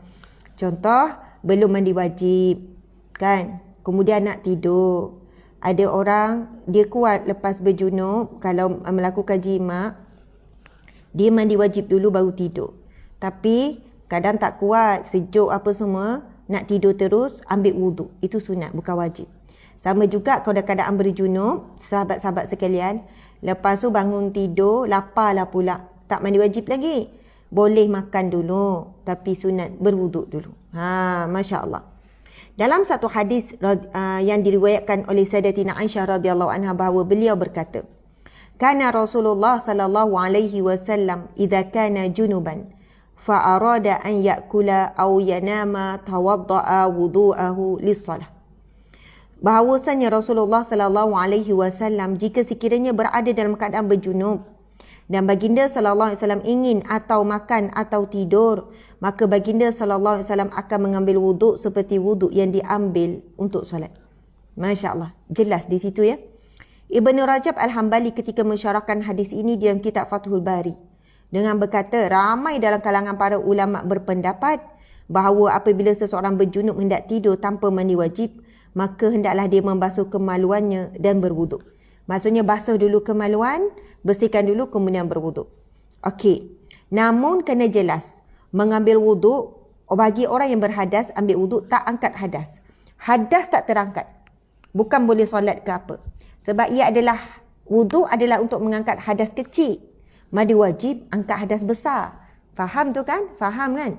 Speaker 2: Contoh, belum mandi wajib, kan? Kemudian nak tidur. Ada orang, dia kuat lepas berjunub, kalau melakukan jima', dia mandi wajib dulu baru tidur. Tapi kadang tak kuat, sejuk apa semua, nak tidur terus, ambil wuduk. Itu sunat, bukan wajib. Sama juga kalau dalam keadaan berjunub, sahabat-sahabat sekalian, lepas tu bangun tidur, laparlah pula. Tak mandi wajib lagi. Boleh makan dulu, tapi sunat berwuduk dulu. Masya Allah. Dalam satu hadis yang diriwayatkan oleh Sayyidatina Aisyah radhiyallahu anha, bahawa beliau berkata, Kana Rasulullah sallallahu alaihi wasallam idza kana junuban fa arada an ya'kula aw yanama tawadda'a wudu'ahu lis-salah. Bahawasanya Rasulullah sallallahu alaihi wasallam jika sekiranya berada dalam keadaan berjunub dan baginda sallallahu alaihi wasallam ingin atau makan atau tidur, maka baginda sallallahu alaihi wasallam akan mengambil wuduk seperti wuduk yang diambil untuk solat. Masya-Allah, jelas di situ ya. Ibn Rajab Al-Hambali ketika mensyarahkan hadis ini dalam kitab Fathul Bari dengan berkata, ramai dalam kalangan para ulama berpendapat bahawa apabila seseorang berjunub hendak tidur tanpa mandi wajib, maka hendaklah dia membasuh kemaluannya dan berwuduk. Maksudnya basuh dulu kemaluan, bersihkan dulu kemudian berwuduk. Okey. Namun kena jelas, mengambil wuduk bagi orang yang berhadas, ambil wuduk tak angkat hadas. Hadas tak terangkat. Bukan boleh solat ke apa. Sebab ia adalah, wuduk adalah untuk mengangkat hadas kecil. Mandi wajib angkat hadas besar. Faham tu kan? Faham kan?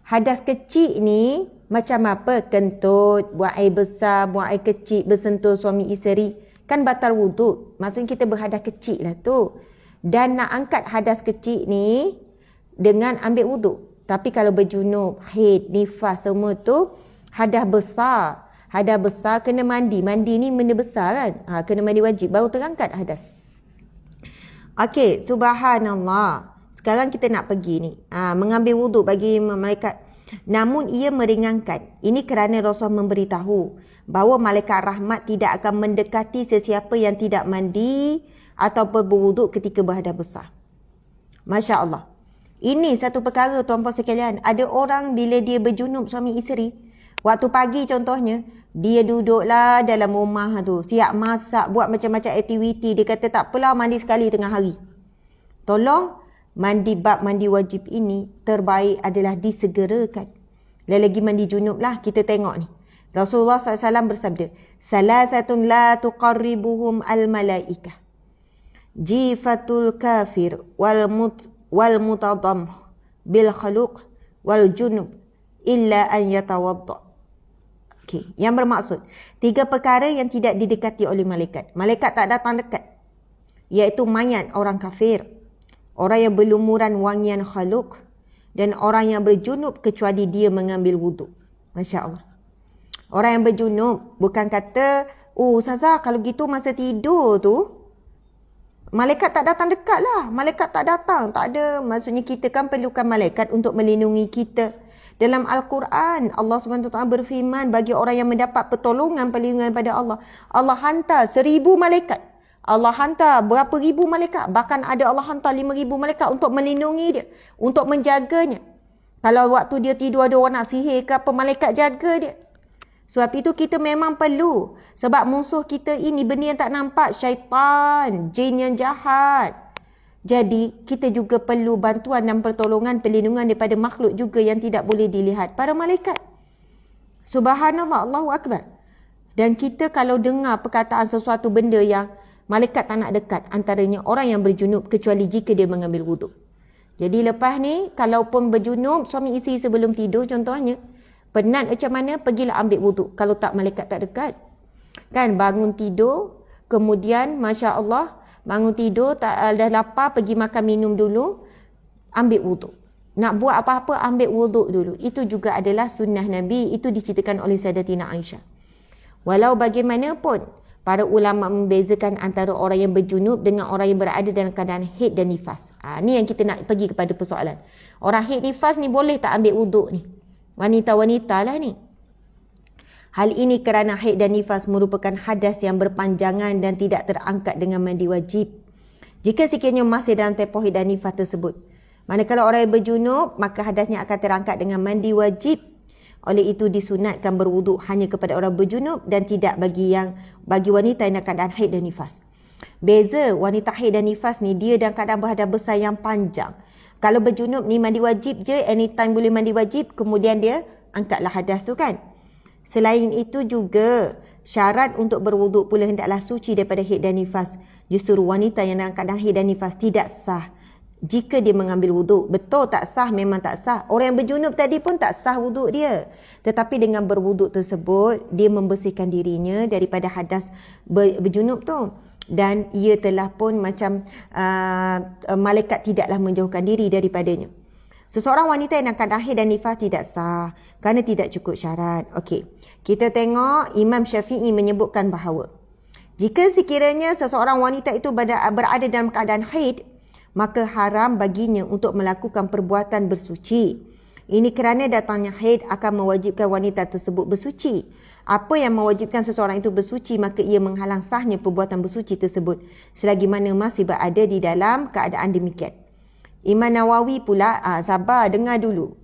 Speaker 2: Hadas kecil ni macam apa? Kentut, buang air besar, buang air kecil, bersentuh suami isteri. Kan batal wuduk. Maksudnya kita berhadas kecil lah tu. Dan nak angkat hadas kecil ni dengan ambil wuduk. Tapi kalau berjunub, haid, nifas semua tu, hadas besar. Hadas besar kena mandi. Mandi ni benda besar kan? Kena mandi wajib. Baru terangkat hadas. Okey, subhanallah. Sekarang kita nak pergi ni. Mengambil wuduk bagi malaikat. Namun ia meringankan. Ini kerana Rasulullah memberitahu bahawa malaikat rahmat tidak akan mendekati sesiapa yang tidak mandi atau berwuduk ketika berhadas besar. Masya Allah. Ini satu perkara tuan-puan sekalian. Ada orang bila dia berjunub suami isteri, waktu pagi contohnya, dia duduklah dalam rumah tu, siap masak, buat macam-macam aktiviti. Dia kata tak apalah mandi sekali tengah hari. Tolong, mandi wajib ini terbaik adalah disegerakan. lagi mandi junub lah. Kita tengok ni. Rasulullah SAW bersabda, Salathatun la tuqarribuhum al-malaikah. Jifatul kafir wal mutadam bil khaluq wal junub illa an yatawadda. Okey, yang bermaksud 3 perkara yang tidak didekati oleh malaikat. Malaikat tak datang dekat. Iaitu mayat orang kafir, orang yang berlumuran wangian khaluq, dan orang yang berjunub kecuali dia mengambil wuduk. Masya Allah. Orang yang berjunub bukan kata, Ustazah kalau gitu masa tidur tu malaikat tak datang dekat lah. Malaikat tak datang. Tak ada. Maksudnya kita kan perlukan malaikat untuk melindungi kita. Dalam Al-Quran, Allah SWT berfirman bagi orang yang mendapat pertolongan, perlindungan daripada Allah. Allah hantar 1000 malaikat. Allah hantar berapa ribu malaikat. Bahkan ada Allah hantar 5,000 malaikat untuk melindungi dia. Untuk menjaganya. Kalau waktu dia tidur ada orang nak sihir ke apa, malaikat jaga dia. Sebab itu kita memang perlu. Sebab musuh kita ini benda yang tak nampak. Syaitan, jin yang jahat. Jadi kita juga perlu bantuan dan pertolongan, perlindungan daripada makhluk juga yang tidak boleh dilihat. Para malaikat. Subhanallah, Allahu Akbar. Dan kita kalau dengar perkataan sesuatu benda yang malaikat tak nak dekat, antaranya orang yang berjunub kecuali jika dia mengambil wuduk. Jadi lepas ni, kalaupun berjunub, suami isteri sebelum tidur contohnya, penat macam mana, pergilah ambil wuduk. Kalau tak, malaikat tak dekat. Kan, bangun tidur, kemudian Masya Allah, bangun tidur, dah lapar, pergi makan minum dulu, ambil wuduk. Nak buat apa-apa, ambil wuduk dulu. Itu juga adalah sunnah Nabi. Itu diceritakan oleh Sayyidatina Aisyah. Walau bagaimanapun, para ulama membezakan antara orang yang berjunub dengan orang yang berada dalam keadaan haid dan nifas. Ni yang kita nak pergi kepada persoalan. Orang haid nifas ni boleh tak ambil wuduk ni? Wanita-wanita lah ni. Hal ini kerana haid dan nifas merupakan hadas yang berpanjangan dan tidak terangkat dengan mandi wajib. Jika sekiranya masih dalam tempoh haid dan nifas tersebut. Manakala orang yang berjunub, maka hadasnya akan terangkat dengan mandi wajib. Oleh itu disunatkan berwuduk hanya kepada orang berjunub dan tidak bagi wanita yang dalam keadaan haid dan nifas. Beza wanita haid dan nifas ni, dia dalam keadaan berhadas besar yang panjang. Kalau berjunub ni mandi wajib je, anytime boleh mandi wajib, kemudian dia angkatlah hadas tu kan. Selain itu juga syarat untuk berwuduk pula hendaklah suci daripada haid dan nifas. Justru wanita yang dalam keadaan haid dan nifas tidak sah jika dia mengambil wuduk. Betul tak sah, memang tak sah. Orang yang berjunub tadi pun tak sah wuduk dia. Tetapi dengan berwuduk tersebut, dia membersihkan dirinya daripada hadas berjunub tu. Dan ia telah pun macam malaikat tidaklah menjauhkan diri daripadanya. Seseorang wanita yang dalam keadaan haid dan nifas tidak sah kerana tidak cukup syarat. Okey, kita tengok Imam Syafi'i menyebutkan bahawa jika sekiranya seseorang wanita itu berada dalam keadaan haid, maka haram baginya untuk melakukan perbuatan bersuci. Ini kerana datangnya haid akan mewajibkan wanita tersebut bersuci. Apa yang mewajibkan seseorang itu bersuci, maka ia menghalang sahnya perbuatan bersuci tersebut selagi mana masih berada di dalam keadaan demikian. Imam Nawawi pula, sabar dengar dulu.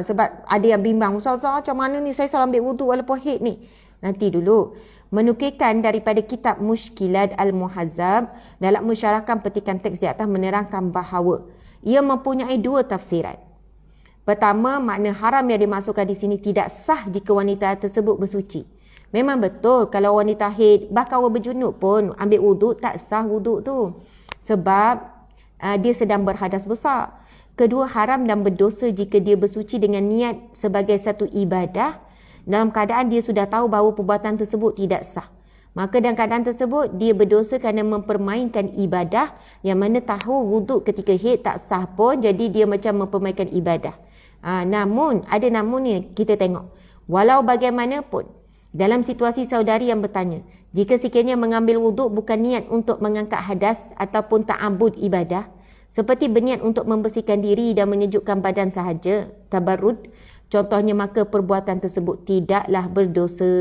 Speaker 2: Sebab ada yang bimbang, Ustaz macam mana ni saya selalu ambil wuduk walaupun haid ni. Nanti dulu. Menukilkan daripada kitab Mushkilat Al-Muhazzab dalam mensyarahkan petikan teks di atas menerangkan bahawa ia mempunyai 2 tafsiran. Pertama, makna haram yang dimasukkan di sini tidak sah jika wanita tersebut bersuci. Memang betul kalau wanita haid, bahkan orang berjunub pun ambil wuduk, tak sah wuduk tu. Sebab dia sedang berhadas besar. Kedua, haram dan berdosa jika dia bersuci dengan niat sebagai satu ibadah dalam keadaan dia sudah tahu bahawa perbuatan tersebut tidak sah. Maka dalam keadaan tersebut, dia berdosa kerana mempermainkan ibadah yang mana tahu wuduk ketika haid tak sah pun, jadi dia macam mempermainkan ibadah. Namun ni kita tengok. Walau bagaimanapun, dalam situasi saudari yang bertanya, jika sekiranya mengambil wuduk bukan niat untuk mengangkat hadas ataupun ta'abud ibadah, seperti berniat untuk membersihkan diri dan menyejukkan badan sahaja, tabarrud, contohnya, maka perbuatan tersebut tidaklah berdosa.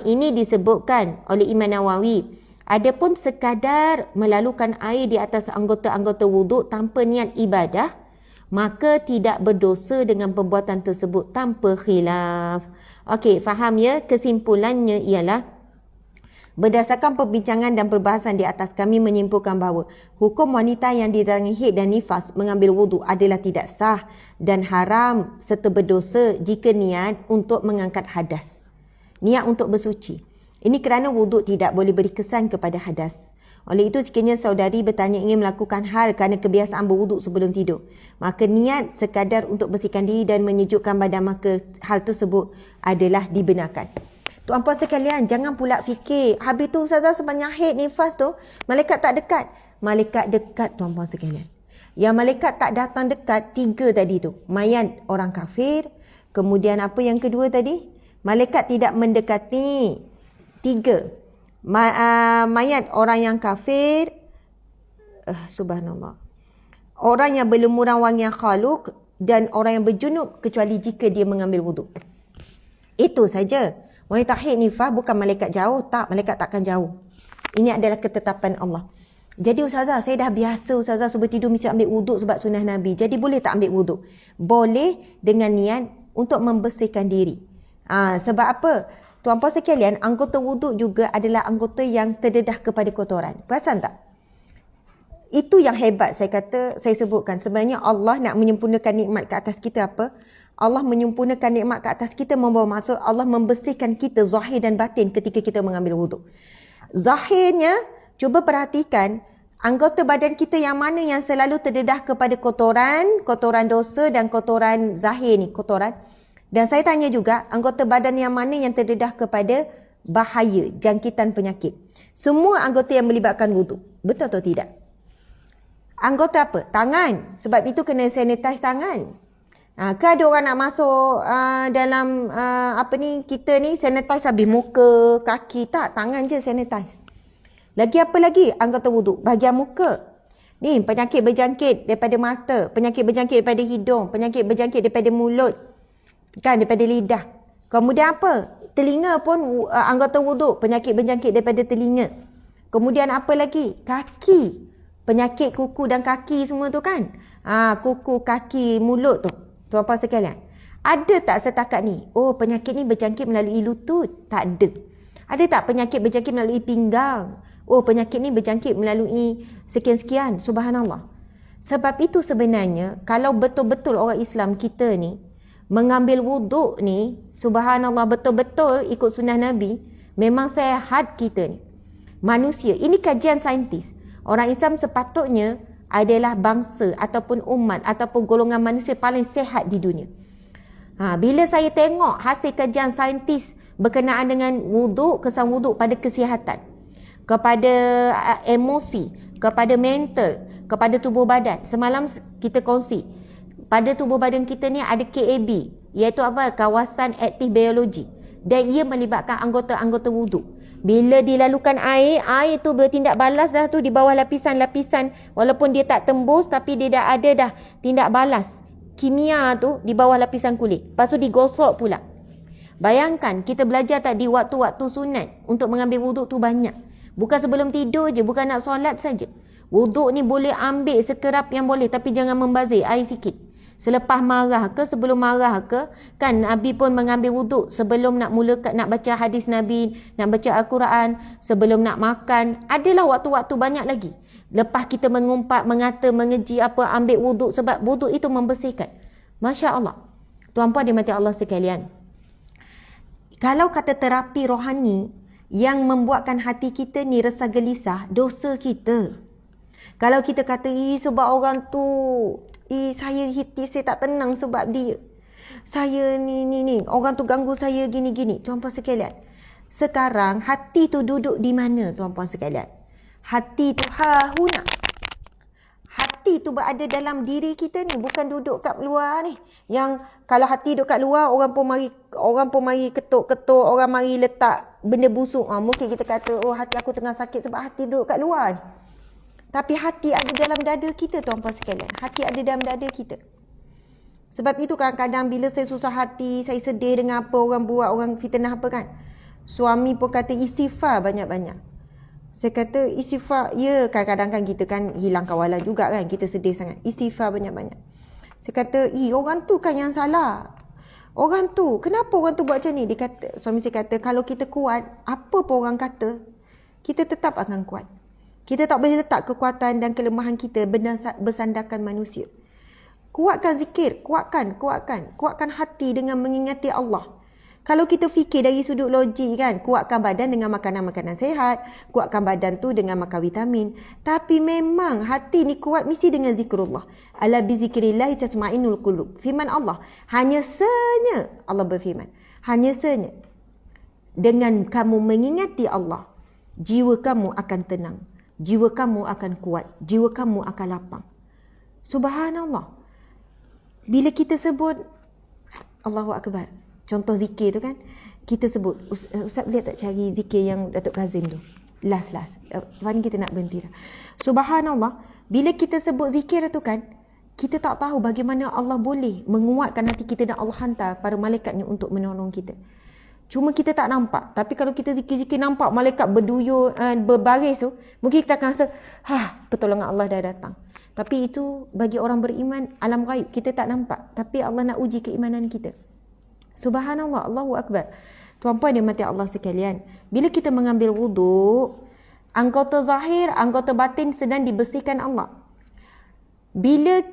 Speaker 2: Ini disebutkan oleh Imam Nawawi. Adapun sekadar melalukan air di atas anggota-anggota wuduk tanpa niat ibadah, maka tidak berdosa dengan perbuatan tersebut tanpa khilaf. Okey, faham ya? Kesimpulannya ialah Berdasarkan perbincangan dan perbahasan di atas, kami menyimpulkan bahawa hukum wanita yang didatangi haid dan nifas mengambil wuduk adalah tidak sah dan haram serta berdosa jika niat untuk mengangkat hadas. Niat untuk bersuci. Ini kerana wuduk tidak boleh beri kesan kepada hadas. Oleh itu, sekiranya saudari bertanya ingin melakukan hal kerana kebiasaan berwuduk sebelum tidur, maka niat sekadar untuk bersihkan diri dan menyejukkan badan, maka hal tersebut adalah dibenarkan. Tuan-puan sekalian, jangan pula fikir, habis tu ustazah sebanyak haid nifas tu, malaikat tak dekat. Malaikat dekat tuan-puan sekalian. Yang malaikat tak datang dekat, 3 tadi tu. Mayat orang kafir, kemudian apa yang kedua tadi? Malaikat tidak mendekati. 3. Mayat orang yang kafir, subhanallah, orang yang berlumuran wangi yang khaluk, dan orang yang berjunub kecuali jika dia mengambil wuduk. Itu saja. Wanita haid nifas bukan malaikat jauh, tak, malaikat takkan jauh. Ini adalah ketetapan Allah. Jadi ustazah, saya dah biasa ustazah sebelum tidur mesti ambil wuduk sebab sunnah Nabi. Jadi boleh tak ambil wuduk? Boleh dengan niat untuk membersihkan diri. Sebab apa? Tuan-puan sekalian, anggota wuduk juga adalah anggota yang terdedah kepada kotoran. Perasan tak? Itu yang hebat saya sebutkan. Sebenarnya Allah nak menyempurnakan nikmat ke atas kita apa? Allah menyempurnakan nikmat ke atas kita membawa maksud Allah membersihkan kita zahir dan batin ketika kita mengambil wuduk. Zahirnya, cuba perhatikan anggota badan kita yang mana yang selalu terdedah kepada kotoran, kotoran dosa dan kotoran zahir ni, kotoran. Dan saya tanya juga, anggota badan yang mana yang terdedah kepada bahaya, jangkitan penyakit. Semua anggota yang melibatkan wuduk. Betul atau tidak? Anggota apa? Tangan. Sebab itu kena sanitize tangan. Ke ada orang nak masuk dalam kita ni sanitize habis muka, kaki, tak, tangan je sanitize. Lagi apa lagi? Anggota wuduk, bahagian muka. Ni penyakit berjangkit daripada mata, penyakit berjangkit daripada hidung, penyakit berjangkit daripada mulut, kan, daripada lidah. Kemudian apa? Telinga pun anggota wuduk, penyakit berjangkit daripada telinga. Kemudian apa lagi? Kaki. Penyakit kuku dan kaki semua tu kan. Kuku, kaki, mulut tu. Tuan-puan sekalian, ada tak setakat ni? Oh, penyakit ni berjangkit melalui lutut? Tak ada. Ada tak penyakit berjangkit melalui pinggang? Oh, penyakit ni berjangkit melalui sekian-sekian. Subhanallah. Sebab itu sebenarnya, kalau betul-betul orang Islam kita ni mengambil wuduk ni, subhanallah, betul-betul ikut sunnah Nabi, memang sehat kita ni. Manusia, ini kajian saintis. Orang Islam sepatutnya adalah bangsa ataupun umat ataupun golongan manusia paling sehat di dunia. Bila saya tengok hasil kajian saintis berkenaan dengan wuduk, kesan wuduk pada kesihatan, kepada emosi, kepada mental, kepada tubuh badan. Semalam kita kongsi, pada tubuh badan kita ni ada KAB, iaitu apa? Kawasan aktif biologi. Dan ia melibatkan anggota-anggota wuduk. Bila dilalukan air tu bertindak balas dah tu di bawah lapisan-lapisan. Walaupun dia tak tembus, tapi dia dah ada dah tindak balas kimia tu di bawah lapisan kulit. Lepas tu digosok pula. Bayangkan, kita belajar tak di waktu-waktu sunat untuk mengambil wuduk tu banyak. Bukan sebelum tidur je, bukan nak solat saja. Wuduk ni boleh ambil sekerap yang boleh, tapi jangan membazir, air sikit. Selepas marah ke, sebelum marah ke, kan Nabi pun mengambil wuduk sebelum nak mulakan, nak baca hadis Nabi, nak baca Al-Quran, sebelum nak makan. Adalah waktu-waktu banyak lagi. Lepas kita mengumpat, mengata, mengeji apa, ambil wuduk, sebab wuduk itu membersihkan. Masya Allah. Tuan-puan dimati Allah sekalian. Kalau kata terapi rohani yang membuatkan hati kita ni resah gelisah, dosa kita. Kalau kita kata, sebab orang tu, hati saya tak tenang sebab dia. Saya ni, orang tu ganggu saya gini-gini. Tuan-puan sekalian, sekarang hati tu duduk di mana tuan-puan sekalian? Hati tu hahuna. Hati tu berada dalam diri kita ni, bukan duduk kat luar ni. Yang kalau hati duduk kat luar, orang pun mari ketuk-ketuk, orang mari letak benda busuk. Mungkin kita kata, oh hati aku tengah sakit sebab hati duduk kat luar ni. Tapi hati ada dalam dada kita tuan-puan sekalian. Hati ada dalam dada kita. Sebab itu kadang-kadang bila saya susah hati, saya sedih dengan apa orang buat, orang fitnah apa kan. Suami pun kata istighfar banyak-banyak. Saya kata istighfar, ya kadang-kadang kan kita kan hilang kawalan juga kan. Kita sedih sangat. Istighfar banyak-banyak. Saya kata, orang tu kan yang salah. Orang tu, kenapa orang tu buat macam ni? Dia kata, suami saya kata, kalau kita kuat, apa pun orang kata, kita tetap akan kuat. Kita tak boleh letak kekuatan dan kelemahan kita bersandarkan manusia. Kuatkan zikir, kuatkan hati dengan mengingati Allah. Kalau kita fikir dari sudut logik kan, kuatkan badan dengan makanan-makanan sihat, kuatkan badan tu dengan makan vitamin. Tapi memang hati ni kuat mesti dengan zikrullah. Ala bi zikrillah tatma'innul qulub. Firman Allah, hanya senya Allah berfirman, hanya senya dengan kamu mengingati Allah, jiwa kamu akan tenang, jiwa kamu akan kuat, jiwa kamu akan lapang. Subhanallah. Bila kita sebut Allahu Akbar, contoh zikir tu kan, kita sebut, Ustaz boleh tak cari zikir yang Datuk Kazim tu? Last. Lepas kita nak berhenti dah. Subhanallah, bila kita sebut zikir tu kan, kita tak tahu bagaimana Allah boleh menguatkan hati kita dan Allah hantar para malaikatnya untuk menolong kita. Cuma kita tak nampak. Tapi kalau kita zikir-zikir nampak malaikat berduyur, berbaris tu, mungkin kita akan rasa, pertolongan Allah dah datang. Tapi itu bagi orang beriman, alam gaib, kita tak nampak. Tapi Allah nak uji keimanan kita. Subhanallah, Allahu Akbar. Tuan-puan dan mati Allah sekalian, bila kita mengambil wuduk, anggota zahir, anggota batin sedang dibersihkan Allah.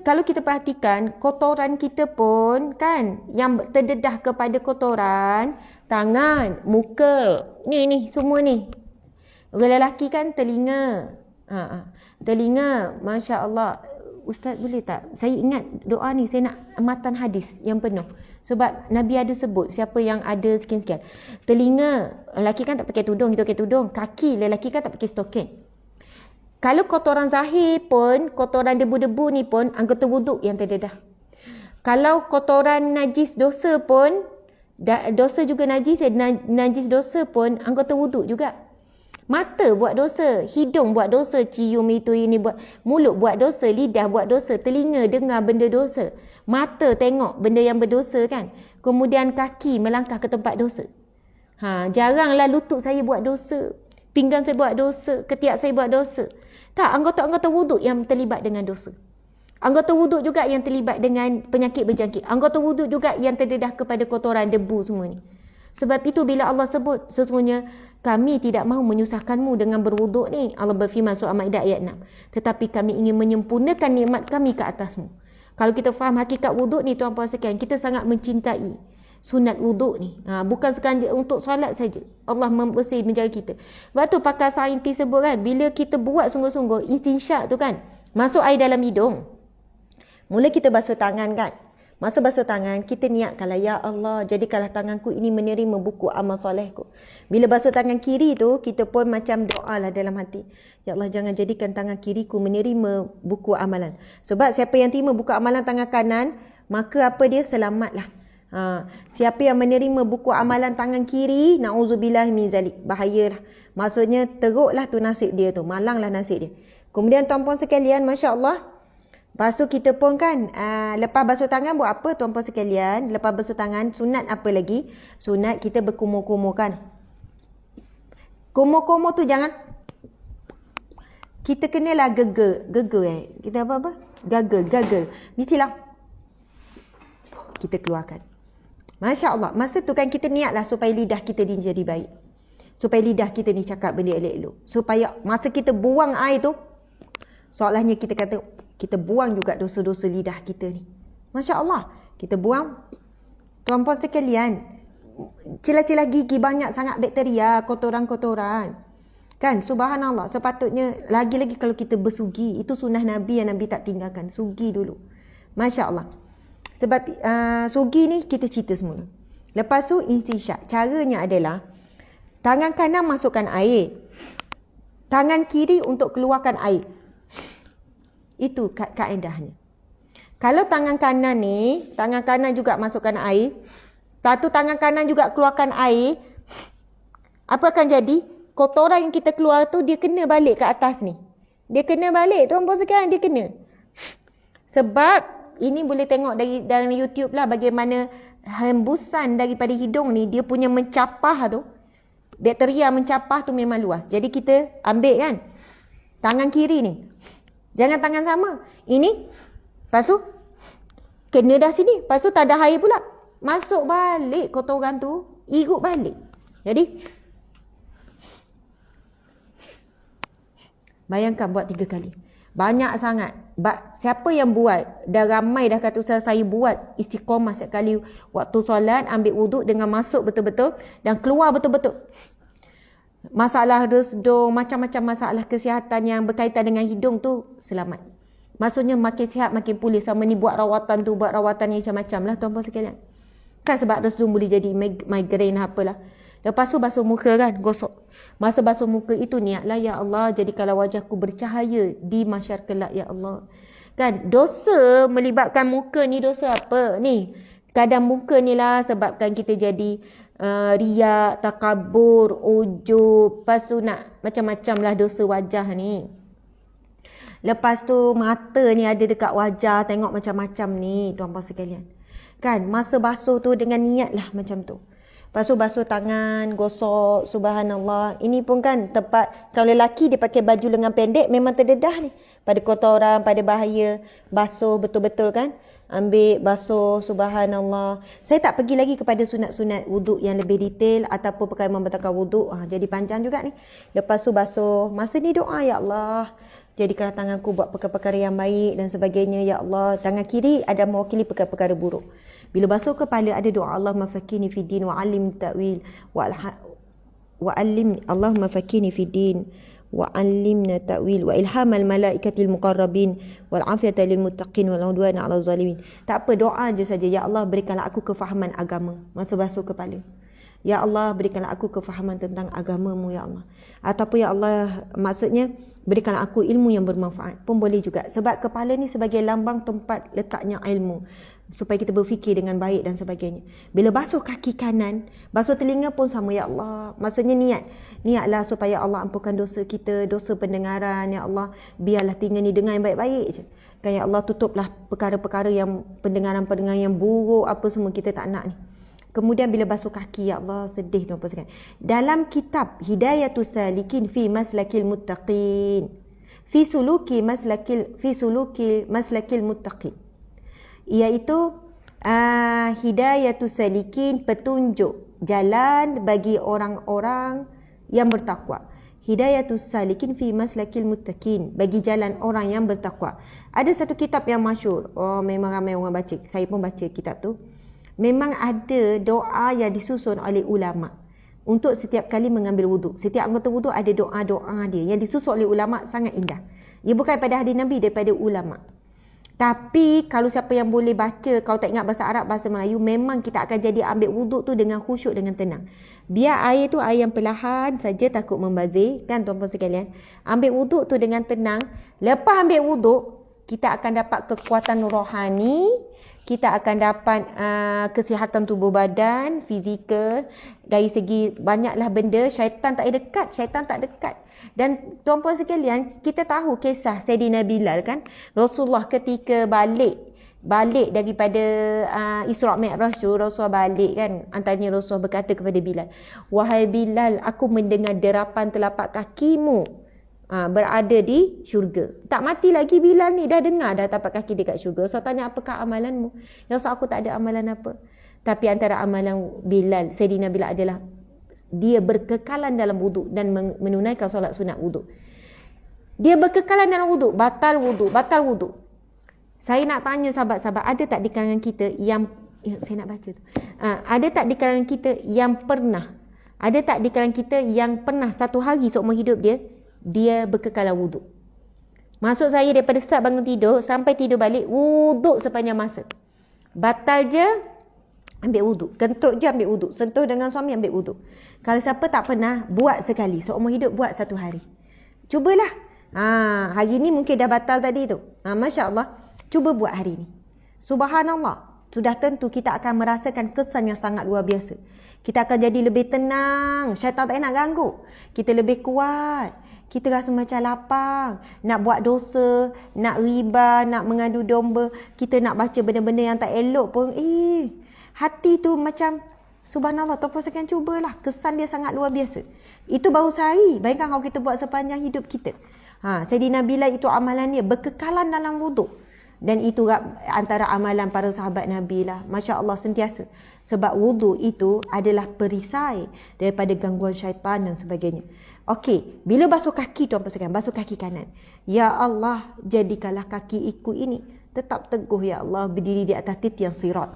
Speaker 2: Kalau kita perhatikan, kotoran kita pun kan, yang terdedah kepada kotoran, tangan, muka, ni semua ni. Orang lelaki kan telinga. Telinga, Masya Allah. Ustaz boleh tak? Saya ingat doa ni, saya nak matan hadis yang penuh. Sebab Nabi ada sebut siapa yang ada sekian-sekian. Telinga, lelaki kan tak pakai tudung, kita pakai tudung. Kaki, lelaki kan tak pakai stokin. Kalau kotoran zahir pun, kotoran debu-debu ni pun, anggota wuduk yang terdedah. Kalau kotoran najis dosa pun, dosa juga najis, najis dosa pun, anggota wuduk juga. Mata buat dosa, hidung buat dosa, cium itu ini buat, mulut buat dosa, lidah buat dosa, telinga dengar benda dosa, mata tengok benda yang berdosa kan. Kemudian kaki melangkah ke tempat dosa. Jaranglah lutut saya buat dosa, pinggang saya buat dosa, ketiak saya buat dosa. Tak, anggota-anggota wuduk yang terlibat dengan dosa. Anggota wuduk juga yang terlibat dengan penyakit berjangkit. Anggota wuduk juga yang terdedah kepada kotoran, debu semua ni. Sebab itu bila Allah sebut, sesungguhnya kami tidak mahu menyusahkanmu dengan berwuduk ni. Allah berfirman surah Al-Maidah ayat 6. Tetapi kami ingin menyempurnakan nikmat kami ke atasmu. Kalau kita faham hakikat wuduk ni tuan-puan sekalian, kita sangat mencintai sunat wuduk ni. Bukan sekadar untuk solat saja. Allah membersih menjaga kita. Sebab tu pakar saintis sebut kan, bila kita buat sungguh-sungguh, istinsyak tu kan, masuk air dalam hidung. Mula kita basuh tangan kan. Masa basuh tangan, kita niatkanlah, ya Allah, jadikanlah tanganku ini menerima buku amal solehku. Bila basuh tangan kiri tu, kita pun macam doa lah dalam hati. Ya Allah, jangan jadikan tangan kiriku menerima buku amalan. Sebab siapa yang terima buku amalan tangan kanan, maka apa dia? Selamatlah. Siapa yang menerima buku amalan tangan kiri, na'udzubillah min zalik, bahayalah. Maksudnya teruklah tu nasib dia tu, malanglah nasib dia. Kemudian tuan-puan sekalian, Masya Allah, lepas tu kita pun kan, lepas basuh tangan buat apa tuan-puan sekalian? Lepas basuh tangan, sunat apa lagi? Sunat kita berkumur-kumur kan. Kumur-kumur tu jangan, kita kenalah gegel. Kita apa? Gagal. Mestilah kita keluarkan. Masya Allah, masa tu kan kita niatlah supaya lidah kita ni jadi baik. Supaya lidah kita ni cakap benda elok-elok. Supaya masa kita buang air tu, seolahnya kita kata, kita buang juga dosa-dosa lidah kita ni. Masya Allah, kita buang. Tuan-puan sekalian, celah-celah gigi banyak sangat bakteria, kotoran-kotoran. Kan, subhanallah, sepatutnya lagi-lagi kalau kita bersugi, itu sunnah Nabi yang Nabi tak tinggalkan. Sugi dulu. Masya Allah. Sebab sugi ni kita cerita semula. Lepas tu istinsyak. Caranya adalah, tangan kanan masukkan air. Tangan kiri untuk keluarkan air. Itu kaedahnya. Kalau tangan kanan ni, tangan kanan juga masukkan air, lepas tu tangan kanan juga keluarkan air, apa akan jadi? Kotoran yang kita keluar tu, dia kena balik ke atas ni. Dia kena balik, tuan-puan sekalian, dia kena. Sebab, ini boleh tengok dari dalam YouTube lah, bagaimana hembusan daripada hidung ni, dia punya mencapah tu, bakteria mencapah tu memang luas. Jadi kita ambil kan, tangan kiri ni, jangan tangan sama. Ini, lepas tu, kena dah sini. Lepas tu tak ada air pula. Masuk balik kotoran tu, hirup balik. Jadi, Bayangkan buat 3 kali. Banyak sangat. Siapa yang buat, dah ramai dah kata Ustaz saya buat istiqamah setiap kali waktu solat, ambil wuduk dengan masuk betul-betul dan keluar betul-betul. Masalah resdung, macam-macam masalah kesihatan yang berkaitan dengan hidung tu selamat. Maksudnya makin sihat makin pulih. Sama ni buat rawatan tu, buat rawatan yang macam-macam lah tuan-puan sekalian. Kan sebab resdung boleh jadi migraine apalah. Lepas tu basuh muka kan, gosok. Masa basuh muka itu niatlah, ya Allah jadikanlah wajahku bercahaya di masyarakat kelak, ya Allah. Kan dosa melibatkan muka ni, dosa apa ni? Kadang muka ni lah sebabkan kita jadi riak, takabur, ujub. Lepas tu nak macam-macam lah dosa wajah ni. Lepas tu mata ni ada dekat wajah, tengok macam-macam ni tuan-puan sekalian. Kan masa basuh tu dengan niat lah macam tu. Lepas tu basuh tangan, gosok, subhanallah. Ini pun kan tempat, kalau lelaki dia pakai baju lengan pendek memang terdedah ni. Pada kotoran, pada bahaya, basuh betul-betul kan. Ambil, basuh, subhanallah. Saya tak pergi lagi kepada sunat-sunat wuduk yang lebih detail ataupun perkara membatalkan wuduk. Jadi panjang juga ni. Lepas tu basuh. Masa ni doa, ya Allah, jadikanlah tanganku buat perkara-perkara yang baik dan sebagainya, ya Allah. Tangan kiri ada mewakili perkara-perara buruk. Bila basuh kepala ada doa, Allahumma fakini fid din wa 'allim ta'wil wa 'allim Allahumma fakini fid din wa 'allimna ta'wil wa ilhamal malaikatil muqarrabin wal 'afiyata lil muttaqin wal 'udwana 'alal zalimin. Tak apa, doa je saja, ya Allah berikanlah aku kefahaman agama masa basuh kepala. Ya Allah berikanlah aku kefahaman tentang agamamu, ya Allah. Ataupun ya Allah, maksudnya berikanlah aku ilmu yang bermanfaat pun boleh juga. Sebab kepala ni sebagai lambang tempat letaknya ilmu. Supaya kita berfikir dengan baik dan sebagainya. Bila basuh kaki kanan, basuh telinga pun sama, ya Allah. Maksudnya niat. Niatlah supaya Allah ampunkan dosa kita, dosa pendengaran, ya Allah. Biarlah telinga ni dengar yang baik-baik je. Kan ya Allah, tutuplah perkara-perkara yang pendengaran-pendengaran yang buruk, apa semua kita tak nak ni. Kemudian bila basuh kaki, ya Allah, sedih tuan-puan sekalian. Dalam kitab Hidayatus Salikin fi Maslakil Muttaqin, fi suluki maslakil muttaqin, iaitu Hidayatus Salikin, petunjuk jalan bagi orang-orang yang bertakwa. Hidayatus Salikin fi Maslakil Muttaqin, bagi jalan orang yang bertakwa. Ada satu kitab yang masyhur. Oh, memang ramai orang baca. Saya pun baca kitab tu. Memang ada doa yang disusun oleh ulama untuk setiap kali mengambil wuduk. Setiap anggota wuduk ada doa-doa dia yang disusun oleh ulama, sangat indah. Ia bukan daripada hadis Nabi, daripada ulama. Tapi kalau siapa yang boleh baca, kalau tak ingat bahasa Arab, bahasa Melayu, memang kita akan jadi ambil wuduk tu dengan khusyuk, dengan tenang. Biar air tu air yang perlahan saja, takut membazir, kan tuan-tuan sekalian. Ambil wuduk tu dengan tenang. Lepas ambil wuduk, kita akan dapat kekuatan rohani, kita akan dapat kesihatan tubuh badan, fizikal. Dari segi banyaklah benda, syaitan tak dekat, syaitan tak dekat. Dan tuan-puan sekalian, kita tahu kisah Sayyidina Bilal kan. Rasulullah ketika balik daripada Isra' Mi'raj tu, Rasulullah balik kan. Antaranya Rasulullah berkata kepada Bilal, "Wahai Bilal, aku mendengar derapan telapak kakimu berada di syurga." Tak mati lagi Bilal ni, dah dengar dah tapak kaki dekat syurga. So tanya, apakah amalanmu? Ya Rasul, aku tak ada amalan apa. Tapi antara amalan Bilal, Sayyidina Bilal adalah dia berkekalan dalam wuduk dan menunaikan solat sunat wuduk. Dia berkekalan dalam wuduk, batal wuduk. Saya nak tanya sahabat-sahabat, ada tak di kalangan kita yang saya nak baca tu. Ada tak di kalangan kita yang pernah? Ada tak di kalangan kita yang pernah satu hari seumur hidup dia berkekalan wuduk? Maksud saya daripada start bangun tidur sampai tidur balik, wuduk sepanjang masa. Batal je, ambil wuduk. Kentut je, ambil wuduk. Sentuh dengan suami, ambil wuduk. Kalau siapa tak pernah, buat sekali. Seumur hidup buat satu hari. Cubalah. Hari ni mungkin dah batal tadi tu. Masya Allah. Cuba buat hari ni. Subhanallah. Sudah tentu kita akan merasakan kesan yang sangat luar biasa. Kita akan jadi lebih tenang. Syaitan tak nak ganggu. Kita lebih kuat. Kita rasa macam lapang. Nak buat dosa. Nak riba. Nak mengadu domba. Kita nak baca benda-benda yang tak elok pun. Hati tu macam, subhanallah, tuan-puan sekalian, cubalah. Kesan dia sangat luar biasa. Itu baru sehari. Bayangkan kalau kita buat sepanjang hidup kita. Sayyidina Bilal itu amalan dia, berkekalan dalam wuduk. Dan itu antara amalan para sahabat Nabi lah. Masya Allah sentiasa. Sebab wudu itu adalah perisai daripada gangguan syaitan dan sebagainya. Okey, bila basuh kaki tuan-tuan sekalian, basuh kaki kanan. Ya Allah, jadikanlah kaki iku ini tetap teguh ya Allah, berdiri di atas titian sirat.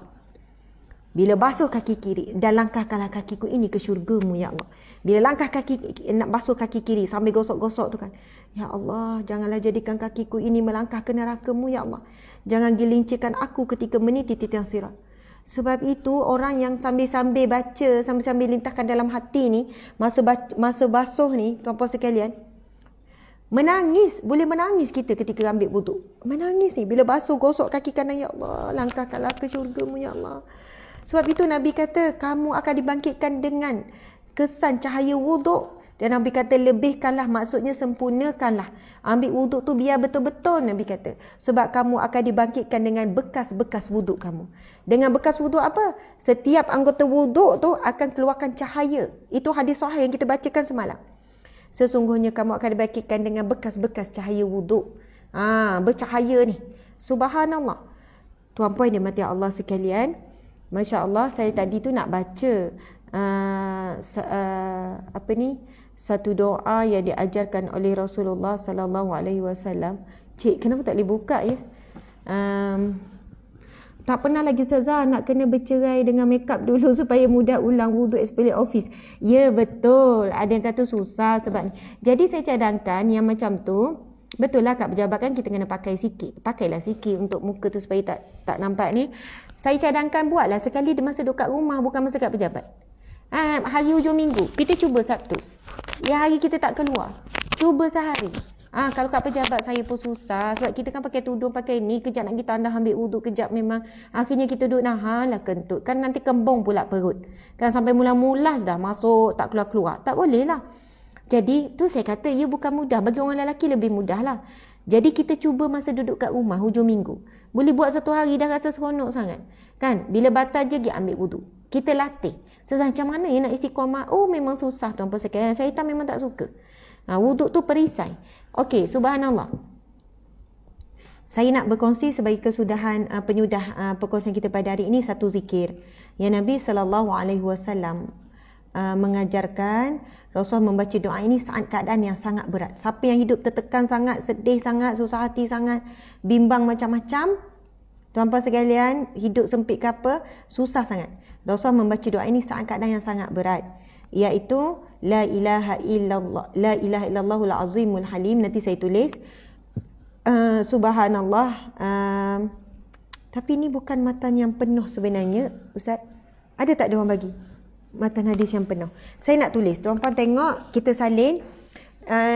Speaker 2: Bila basuh kaki kiri, dan langkahkanlah kakiku ini ke syurgamu ya Allah. Bila langkah kaki, nak basuh kaki kiri sambil gosok-gosok tu kan. Ya Allah, janganlah jadikan kakiku ini melangkah ke neraka-Mu ya Allah. Jangan gelincirkan aku ketika meniti titian sirat. Sebab itu orang yang sambil-sambil baca, sambil-sambil lintahkan dalam hati ni, masa basuh ni, tuan-puan sekalian, menangis, boleh menangis kita ketika ambil wuduk. Menangis ni, bila basuh gosok kaki kanan, ya Allah, langkahkanlah ke syurga-Mu ya Allah. Sebab itu Nabi kata, kamu akan dibangkitkan dengan kesan cahaya wuduk. Dan Nabi kata, lebihkanlah, maksudnya sempurnakanlah. Ambil wuduk tu biar betul-betul, Nabi kata. Sebab kamu akan dibangkitkan dengan bekas-bekas wuduk kamu. Dengan bekas wuduk apa? Setiap anggota wuduk tu akan keluarkan cahaya. Itu hadis sahih yang kita bacakan semalam. Sesungguhnya kamu akan dibangkitkan dengan bekas-bekas cahaya wuduk. Bercahaya ni. Subhanallah. Tuan-puan dan mati Allah sekalian. Masya Allah, saya tadi tu nak baca satu doa yang diajarkan oleh Rasulullah sallallahu alaihi wasallam. Cik, kenapa tak boleh buka ya? Tak pernah lagi Ustazah nak kena bercerai dengan makeup dulu supaya mudah ulang wuduk especially office. Ya betul, ada yang kata susah sebab ni. Jadi saya cadangkan yang macam tu, betul lah kat pejabat kan kita kena pakai sikit. Pakailah sikit untuk muka tu supaya tak nampak ni. Saya cadangkan buatlah sekali di masa duduk kat rumah, bukan masa kat pejabat. Hari hujung minggu, kita cuba Sabtu. Ya hari kita tak keluar. Cuba sehari. Kalau kat pejabat saya pun susah. Sebab kita kan pakai tudung, pakai ni. Kejap nak kita anda ambil wuduk, kejap memang. Akhirnya kita duduk nahan lah kentut. Kan nanti kembung pula perut. Kan sampai mula-mula dah masuk, tak keluar-keluar. Tak boleh lah. Jadi tu saya kata, ya bukan mudah. Bagi orang lelaki lebih mudah lah. Jadi kita cuba masa duduk kat rumah hujung minggu. Boleh buat satu hari dah rasa seronok sangat. Kan? Bila batal je pergi ambil wuduk. Kita latih. Susah macam mana ya nak istiqamah? Oh memang susah tuan-puan sekalian. Syaitan memang tak suka. Wuduk tu perisai. Okey, subhanallah. Saya nak berkongsi sebagai kesudahan penyudah perkongsian kita pada hari ini satu zikir yang Nabi sallallahu alaihi wasallam mengajarkan. Rasul membaca doa ini saat keadaan yang sangat berat. Siapa yang hidup tertekan sangat, sedih sangat, susah hati sangat, bimbang macam-macam, tuan-puan sekalian, hidup sempit ke apa, susah sangat. Rasul membaca doa ini saat keadaan yang sangat berat, iaitu la ilaha illallahul azimul halim. Nanti saya tulis subhanallah. Tapi ini bukan matan yang penuh sebenarnya, Ustaz. Ada tak dia orang bagi matan hadis yang penuh? Saya nak tulis. Tuan-puan tengok, kita salin.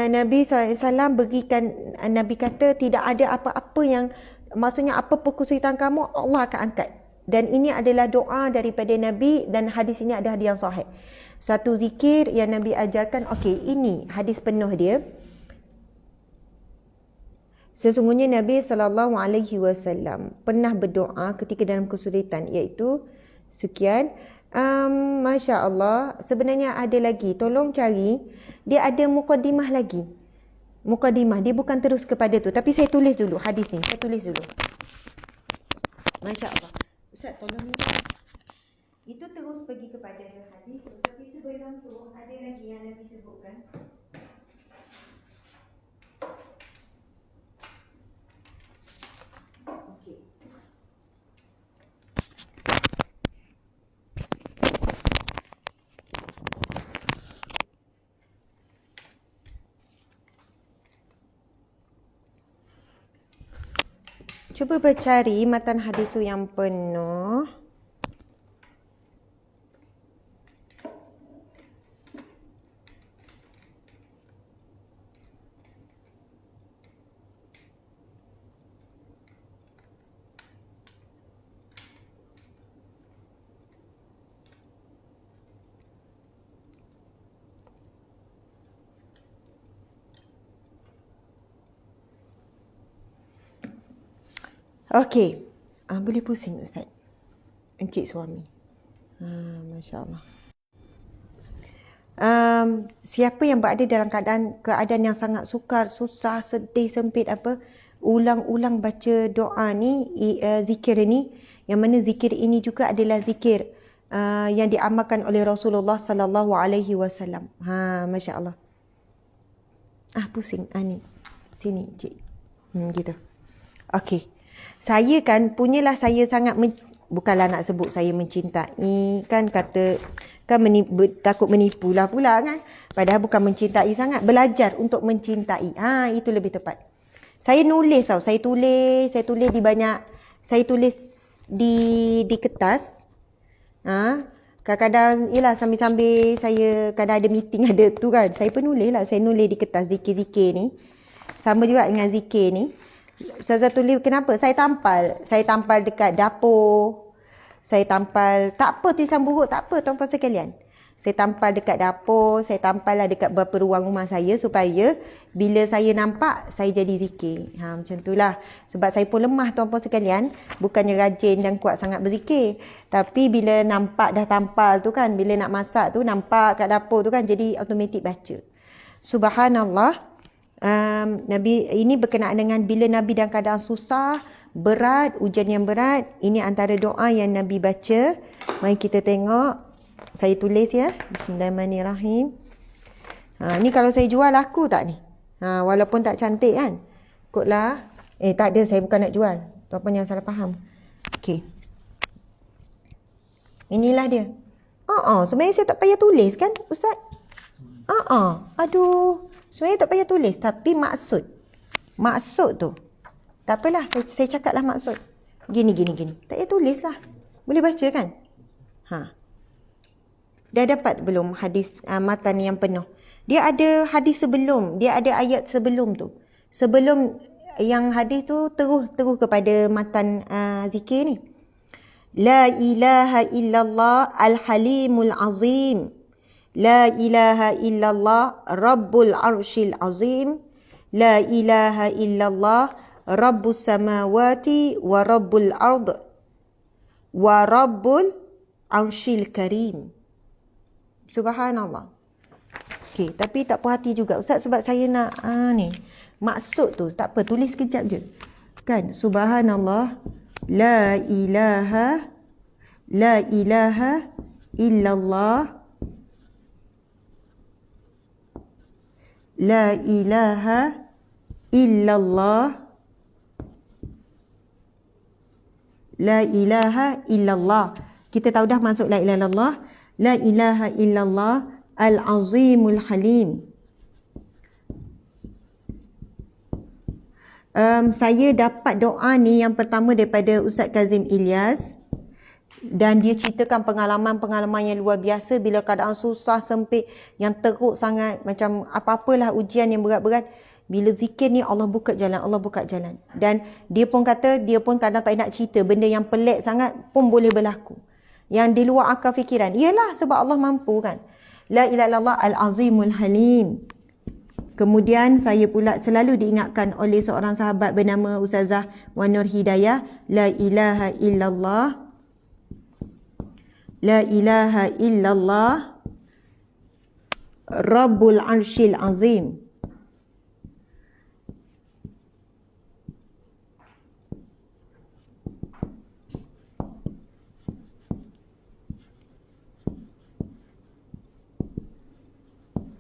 Speaker 2: Nabi SAW berikan, Nabi kata tidak ada apa-apa yang, maksudnya apa kesulitan kamu, Allah akan angkat. Dan ini adalah doa daripada Nabi dan hadis ini ada hadis yang sahih. Satu zikir yang Nabi ajarkan, okey, ini hadis penuh dia. Sesungguhnya Nabi SAW pernah berdoa ketika dalam kesulitan, iaitu sekian. Masya Allah, sebenarnya ada lagi, tolong cari, dia ada mukadimah lagi. Mukadimah, dia bukan terus kepada tu, tapi saya tulis dulu hadis ni, saya tulis dulu. Masya Allah. Ustaz, tolong ni. Itu terus pergi kepada hadis, tapi sebelum tu ada lagi yang Nabi sebutkan. Okey. Cuba bercari matan hadis yang penuh. Okey. Boleh pusing Ustaz. Encik suami. Masya Allah. Siapa yang berada dalam keadaan yang sangat sukar, susah, sedih, sempit apa, ulang-ulang baca doa ni, zikir ni, yang mana zikir ini juga adalah zikir yang diamalkan oleh Rasulullah sallallahu alaihi wasallam. Masya-Allah. Pusing. Ni. Sini, cik. Gitu. Okey. Saya kan punyalah saya sangat bukanlah nak sebut saya mencintai, kan kata kan takut menipu lah pula kan. Padahal bukan mencintai sangat, belajar untuk mencintai. Itu lebih tepat. Saya nulis tau, saya tulis di banyak, saya tulis di kertas. Kadang-kadang yelah sambil-sambil saya kadang ada meeting ada tu kan, saya pun nulis lah, saya nulis di kertas zikir-zikir ni. Sama juga dengan zikir ni. Ustazah tulis kenapa? Saya tampal dekat dapur. Saya tampal, tak apa tulisan buruk, tak apa tuan-puan sekalian. Saya tampal dekat dapur, saya tampal lah dekat beberapa ruang rumah saya supaya bila saya nampak, saya jadi zikir. Macam itulah. Sebab saya pun lemah tuan-puan sekalian. Bukannya rajin dan kuat sangat berzikir. Tapi bila nampak dah tampal tu kan, bila nak masak tu, nampak kat dapur tu kan, jadi automatik baca. Subhanallah. Nabi ini berkenaan dengan bila Nabi dalam keadaan susah, berat, ujian yang berat. Ini antara doa yang Nabi baca. Mari kita tengok. Saya tulis ya. Bismillahirrahmanirrahim. Ni kalau saya jual laku tak ni? Walaupun tak cantik kan. Ikutlah. Tak ada, saya bukan nak jual. Tuan-puan jangan salah faham. Okey. Inilah dia. Sebenarnya saya tak payah tulis kan, Ustaz? Aduh. Sebenarnya tak payah tulis. Tapi maksud. Maksud tu. Tak apalah, saya cakaplah maksud. Gini. Tak payah tulis lah. Boleh baca kan? Dah dapat belum hadis matan yang penuh? Dia ada hadis sebelum. Dia ada ayat sebelum tu. Sebelum yang hadis tu terus kepada matan zikir ni. La ilaha illallah al-halimul azim. La ilaha illallah rabbul arshil azim. La ilaha illallah rabbus samawati wa rabbul ard. Wa rabbul arshil karim. Subhanallah. Okey, tapi tak puas hati juga Ustaz sebab saya nak ni. Maksud tu tak apa, tulis sekejap je. Kan? Subhanallah. La ilaha illallah. La ilaha illallah. La ilaha illallah. Kita tahu dah masuk la ilaha illallah. La ilaha illallah al-azimul halim. Saya dapat doa ni yang pertama daripada Ustaz Kazim Ilyas. Dan dia ceritakan pengalaman-pengalaman yang luar biasa bila keadaan susah, sempit, yang teruk sangat. Macam apa-apalah ujian yang berat-berat. Bila zikir ni Allah buka jalan. Dan dia pun kata, dia pun kadang tak nak cerita. Benda yang pelik sangat pun boleh berlaku. Yang di luar akal fikiran. Iyalah sebab Allah mampu kan. La ilaha illallah al-azimul halim. Kemudian saya pula selalu diingatkan oleh seorang sahabat bernama Ustazah Wan Nur Hidayah. La ilaha illallah. La ilaha illallah. Rabbul arshil azim.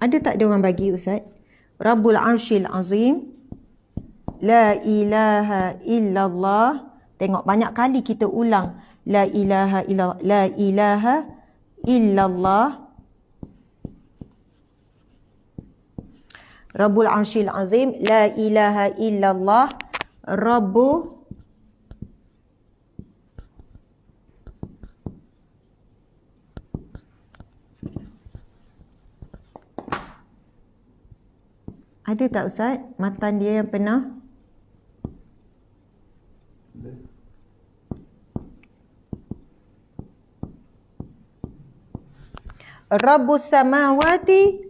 Speaker 2: Ada tak dia orang bagi Ustaz? Rabbul arshil azim. La ilaha illallah. Tengok banyak kali kita ulang. La ilaha illallah. La ilaha illallah. Rabbul arshil azim. La ilaha illallah. Rabbu. Ada tak Ustaz matan dia yang pernah? Rabbus samawati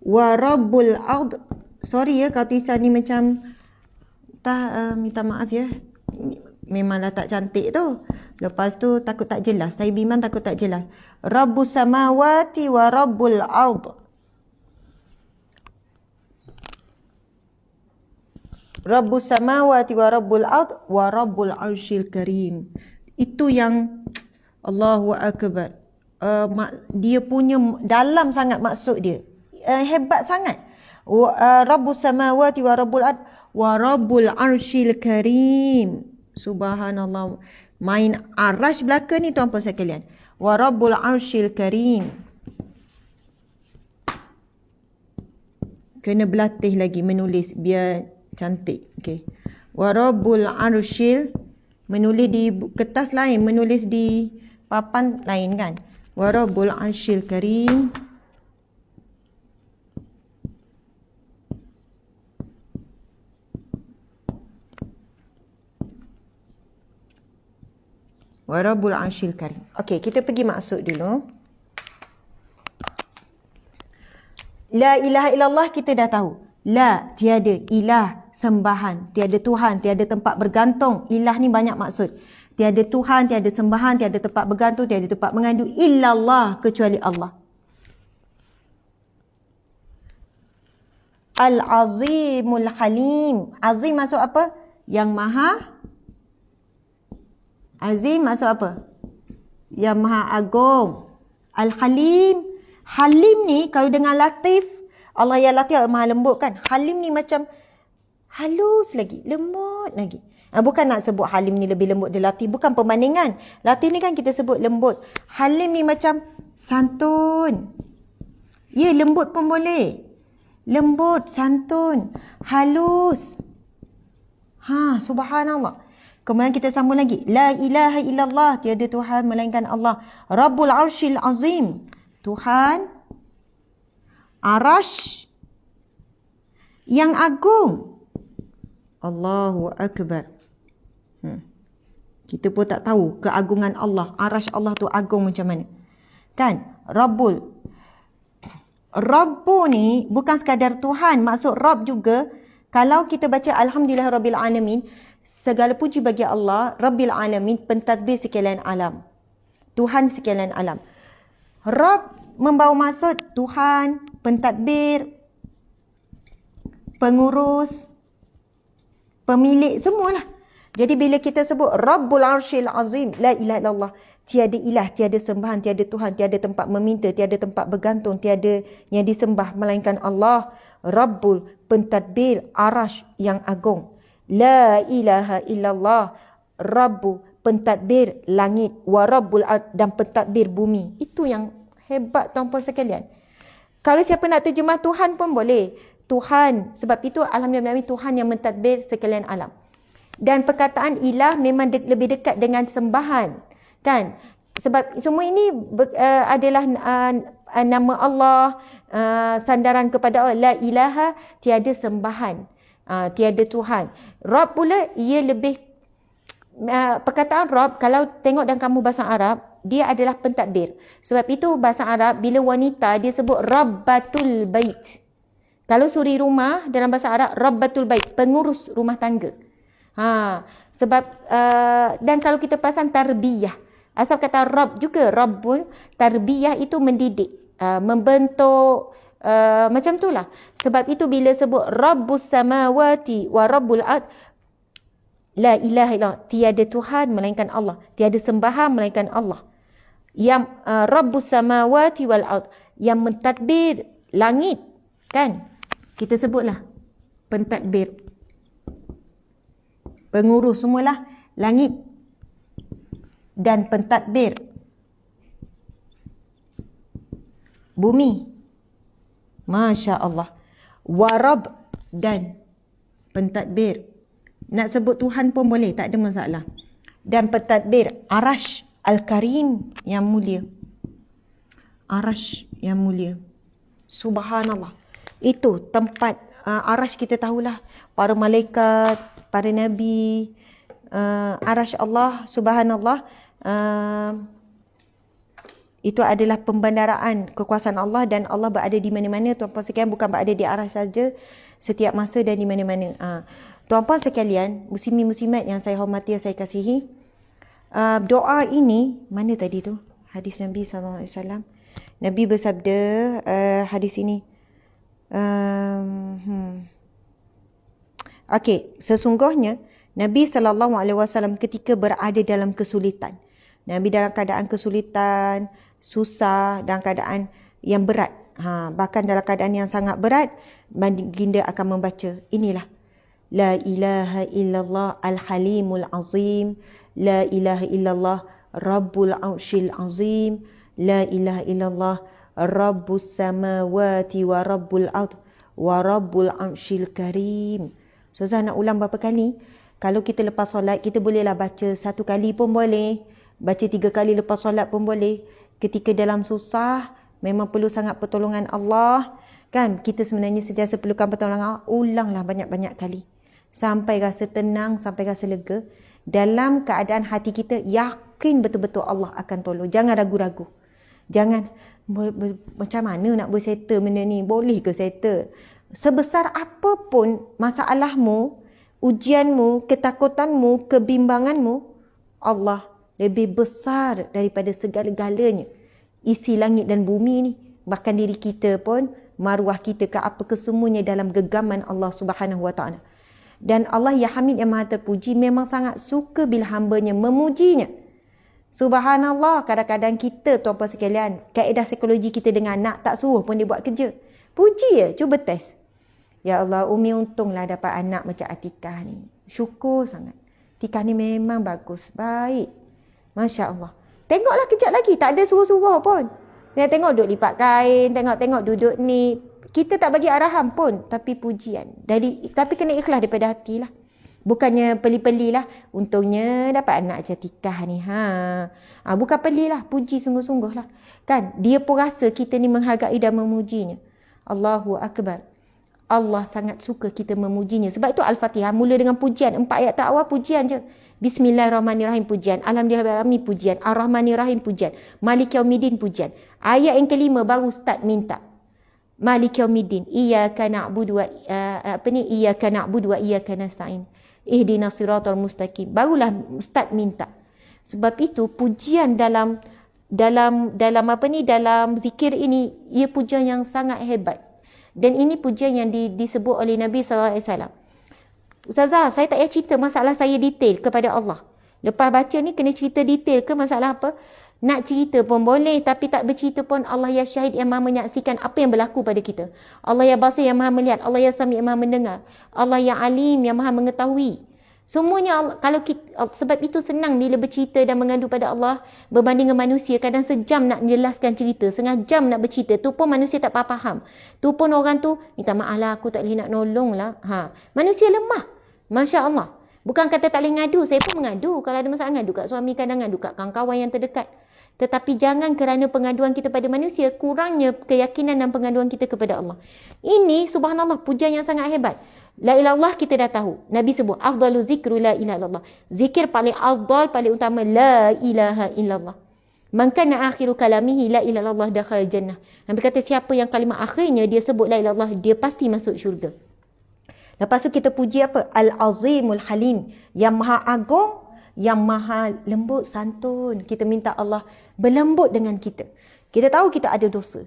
Speaker 2: wa rabbul ard. Sorry ya kalau tulisan ni macam minta maaf ya. Memanglah tak cantik tu. Lepas tu takut tak jelas. Saya bimbang takut tak jelas. Rabbus samawati wa rabbul ard. Rabbus samawati wa rabbul ard wa rabbul arsyil karim. Itu yang Allahu akbar. Dia punya dalam sangat maksud dia. Hebat sangat. Rabbus samawati wa rabbul ard wa rabbul arsyil karim. Subhanallah. Main arash belaka ni tuan-puan sekalian. Wa rabbul arsyil karim. Kena berlatih lagi menulis biar cantik. Okey. Wa rabbul arsyil, menulis di kertas lain, menulis di papan lain kan. Wa rabbul arsyil karim. Wa rabbul arsyil karim. Okey, kita pergi maksud dulu. La ilaha illallah kita dah tahu. La, tiada. Ilah, sembahan. Tiada Tuhan, tiada tempat bergantung. Ilah ni banyak maksud. Tiada Tuhan, tiada sembahan, tiada tempat bergantung, tiada tempat mengadu. Illallah, kecuali Allah. Al-Azimul Halim. Azim maksud apa? Yang maha. Azim maksud apa? Yang maha agung. Al-Halim. Halim ni kalau dengan latif, Allah yang latif, maha lembut kan. Halim ni macam halus lagi, lembut lagi. Bukan nak sebut Halim ni lebih lembut dari latif. Bukan perbandingan. Latif ni kan kita sebut lembut. Halim ni macam santun. Ya, lembut pun boleh. Lembut, santun, halus. Subhanallah. Kemudian kita sambung lagi. La ilaha illallah, tiada Tuhan melainkan Allah. Rabbul arsyil azim. Tuhan arash yang agung. Allahu akbar. Kita pun tak tahu keagungan Allah. Arash Allah tu agung macam mana. Kan? Rabbul. Rabbu ni bukan sekadar Tuhan. Maksud Rabb juga. Kalau kita baca Alhamdulillah Rabbil Alamin. Segala puji bagi Allah. Rabbil Alamin. Pentadbir sekalian alam. Tuhan sekalian alam. Rabb membawa maksud Tuhan, pentadbir, pengurus, pemilik, semualah. Jadi bila kita sebut Rabbul Arsyil Azim, la ilaha illallah, tiada ilah, tiada sembahan, tiada Tuhan, tiada tempat meminta, tiada tempat bergantung, tiada yang disembah melainkan Allah. Rabbul, pentadbir, arash yang agung. La ilaha illallah, Rabbu, pentadbir langit, wa rabbul ard, dan pentadbir bumi. Itu yang hebat tuan-puan sekalian. Kalau siapa nak terjemah Tuhan pun boleh. Tuhan, sebab itu alhamdulillah Tuhan yang mentadbir sekalian alam. Dan perkataan ilah memang lebih dekat dengan sembahan. Kan? Sebab semua ini adalah nama Allah, sandaran kepada Allah. La ilaha, tiada sembahan, tiada Tuhan. Rabb pula, ia lebih perkataan Rabb, kalau tengok dalam kamu bahasa Arab, dia adalah pentadbir. Sebab itu bahasa Arab, bila wanita dia sebut Rabbatul Bait. Kalau suri rumah dalam bahasa Arab, Rabbatul Bait, pengurus rumah tangga. Sebab dan kalau kita pasang tarbiyah, asal kata Rabb juga, Rabbul, tarbiyah itu mendidik, membentuk, macam itulah. Sebab itu bila sebut Rabbus samawati wa rabbul ard, la ilaha illallah, tiada Tuhan melainkan Allah, tiada sembahan melainkan Allah. Yang Rabbus samawati wal ard, yang mentadbir langit, kan? Kita sebutlah pentadbir, pengurus semualah langit dan pentadbir bumi. Masya Allah. Warab, dan pentadbir. Nak sebut Tuhan pun boleh, tak ada masalah. Dan pentadbir arash al-karim, yang mulia. Arash yang mulia. Subhanallah. Itu tempat arash, kita tahulah. Para malaikat, para nabi, arash Allah, subhanallah. Itu adalah pembandaraan kekuasaan Allah, dan Allah berada di mana-mana. Tuan-puan sekalian, bukan berada di arash saja, setiap masa dan di mana-mana. Tuan-puan sekalian, muslimin-muslimat yang saya hormati, yang saya kasihi, doa ini, mana tadi tu? Hadis Nabi SAW. Nabi bersabda, hadis ini, Okey, sesungguhnya Nabi SAW ketika berada dalam kesulitan, Nabi dalam keadaan kesulitan, susah, dalam keadaan yang berat, bahkan dalam keadaan yang sangat berat, baginda akan membaca inilah, La ilaha illallah al-halimul azim, La ilaha illallah rabbul arshil azim, La ilaha illallah rabbus samawati wa rabbul ard wa rabbul arshil karim. Ustazah nak ulang berapa kali? Kalau kita lepas solat, kita bolehlah baca 1 kali pun boleh, baca 3 kali lepas solat pun boleh. Ketika dalam susah, memang perlu sangat pertolongan Allah, kan? Kita sebenarnya sentiasa perlukan pertolongan Allah. Ulanglah banyak-banyak kali sampai rasa tenang, sampai rasa lega. Dalam keadaan hati kita yakin betul-betul Allah akan tolong. Jangan ragu-ragu. Jangan macam mana nak bersettle benda ni? Boleh ke settle? Sebesar apapun masalahmu, ujianmu, ketakutanmu, kebimbanganmu, Allah lebih besar daripada segala-galanya. Isi langit dan bumi ni, bahkan diri kita pun, maruah kita ke apa kesemuanya dalam genggaman Allah Subhanahu Wa Taala. Dan Allah yang Hamid yang Maha Terpuji memang sangat suka bila hambanya memujinya. Subhanallah, kadang-kadang kita, tuan-puan sekalian, kaedah psikologi kita dengan anak tak suruh pun dia buat kerja. Puji je, cuba test. Ya Allah, Umi untunglah dapat anak macam Atikah ni. Syukur sangat. Atikah ni memang bagus, baik. Masya Allah. Tengoklah kejap lagi, tak ada suruh-suruh pun. Dia tengok duduk lipat kain, tengok-tengok duduk ni. Kita tak bagi arahan pun, tapi pujian. Tapi kena ikhlas daripada hati lah. Bukannya peli-peli lah. Untungnya dapat anak macam Atikah ni. Bukan peli lah, puji sungguh-sungguh lah. Kan, dia pun rasa kita ni menghargai dan memujinya. Allahu Akbar. Allah sangat suka kita memujinya. Sebab itu Al-Fatihah mula dengan pujian. 4 ayat tak awal pujian je. Bismillahirrahmanirrahim pujian. Alhamdulillahirrahmanirrahim pujian. Ar-Rahmanirrahim pujian. Malik Yaumiddin pujian. Ayat yang kelima baru start minta. Malik Yaumiddin. Iyyaka na'budu wa Iyyaka na'budu wa iyyaka nasta'in. Ihdinas siratal mustaqim. Barulah start minta. Sebab itu pujian dalam zikir ini, ia pujian yang sangat hebat. Dan ini pujian yang disebut oleh Nabi SAW. Ustazah, saya tak payah cerita masalah saya detail kepada Allah. Lepas baca ni kena cerita detail ke masalah apa? Nak cerita pun boleh, tapi tak bercerita pun Allah ya syahid yang maha menyaksikan apa yang berlaku pada kita. Allah ya basir yang maha melihat. Allah ya sami yang maha mendengar. Allah ya alim yang maha mengetahui. Semuanya kalau kita, sebab itu senang bila bercerita dan mengadu pada Allah berbanding dengan manusia. Kadang sejam nak jelaskan cerita, setengah jam nak bercerita, tu pun manusia tak faham. Tu pun orang tu minta maaf lah, aku tak boleh nak nolong lah. Manusia lemah. Masya Allah. Bukan kata tak boleh ngadu, saya pun mengadu. Kalau ada masalah ngadu kat suami, kadang ngadu kat kawan-kawan yang terdekat. Tetapi jangan kerana pengaduan kita pada manusia kurangnya keyakinan dan pengaduan kita kepada Allah. Ini subhanallah pujian yang sangat hebat. La ilaha illallah kita dah tahu. Nabi sebut afdalu zikru la ilaha illallah. Zikir paling afdal, paling utama la ilaha illallah. Man kana akhiru kalamihi la ilaha illallah dakhala jannah. Nabi kata siapa yang kalimah akhirnya dia sebut la ilaha illallah, dia pasti masuk syurga. Lepas tu kita puji apa? Al-Azimul Halim, yang maha agung, yang maha lembut santun. Kita minta Allah berlembut dengan kita. Kita tahu kita ada dosa.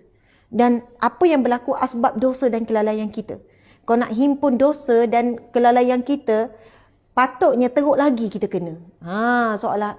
Speaker 2: Dan apa yang berlaku asbab dosa dan kelalaian kita. Kau nak himpun dosa dan kelalaian kita, patutnya teruk lagi kita kena. Soalan.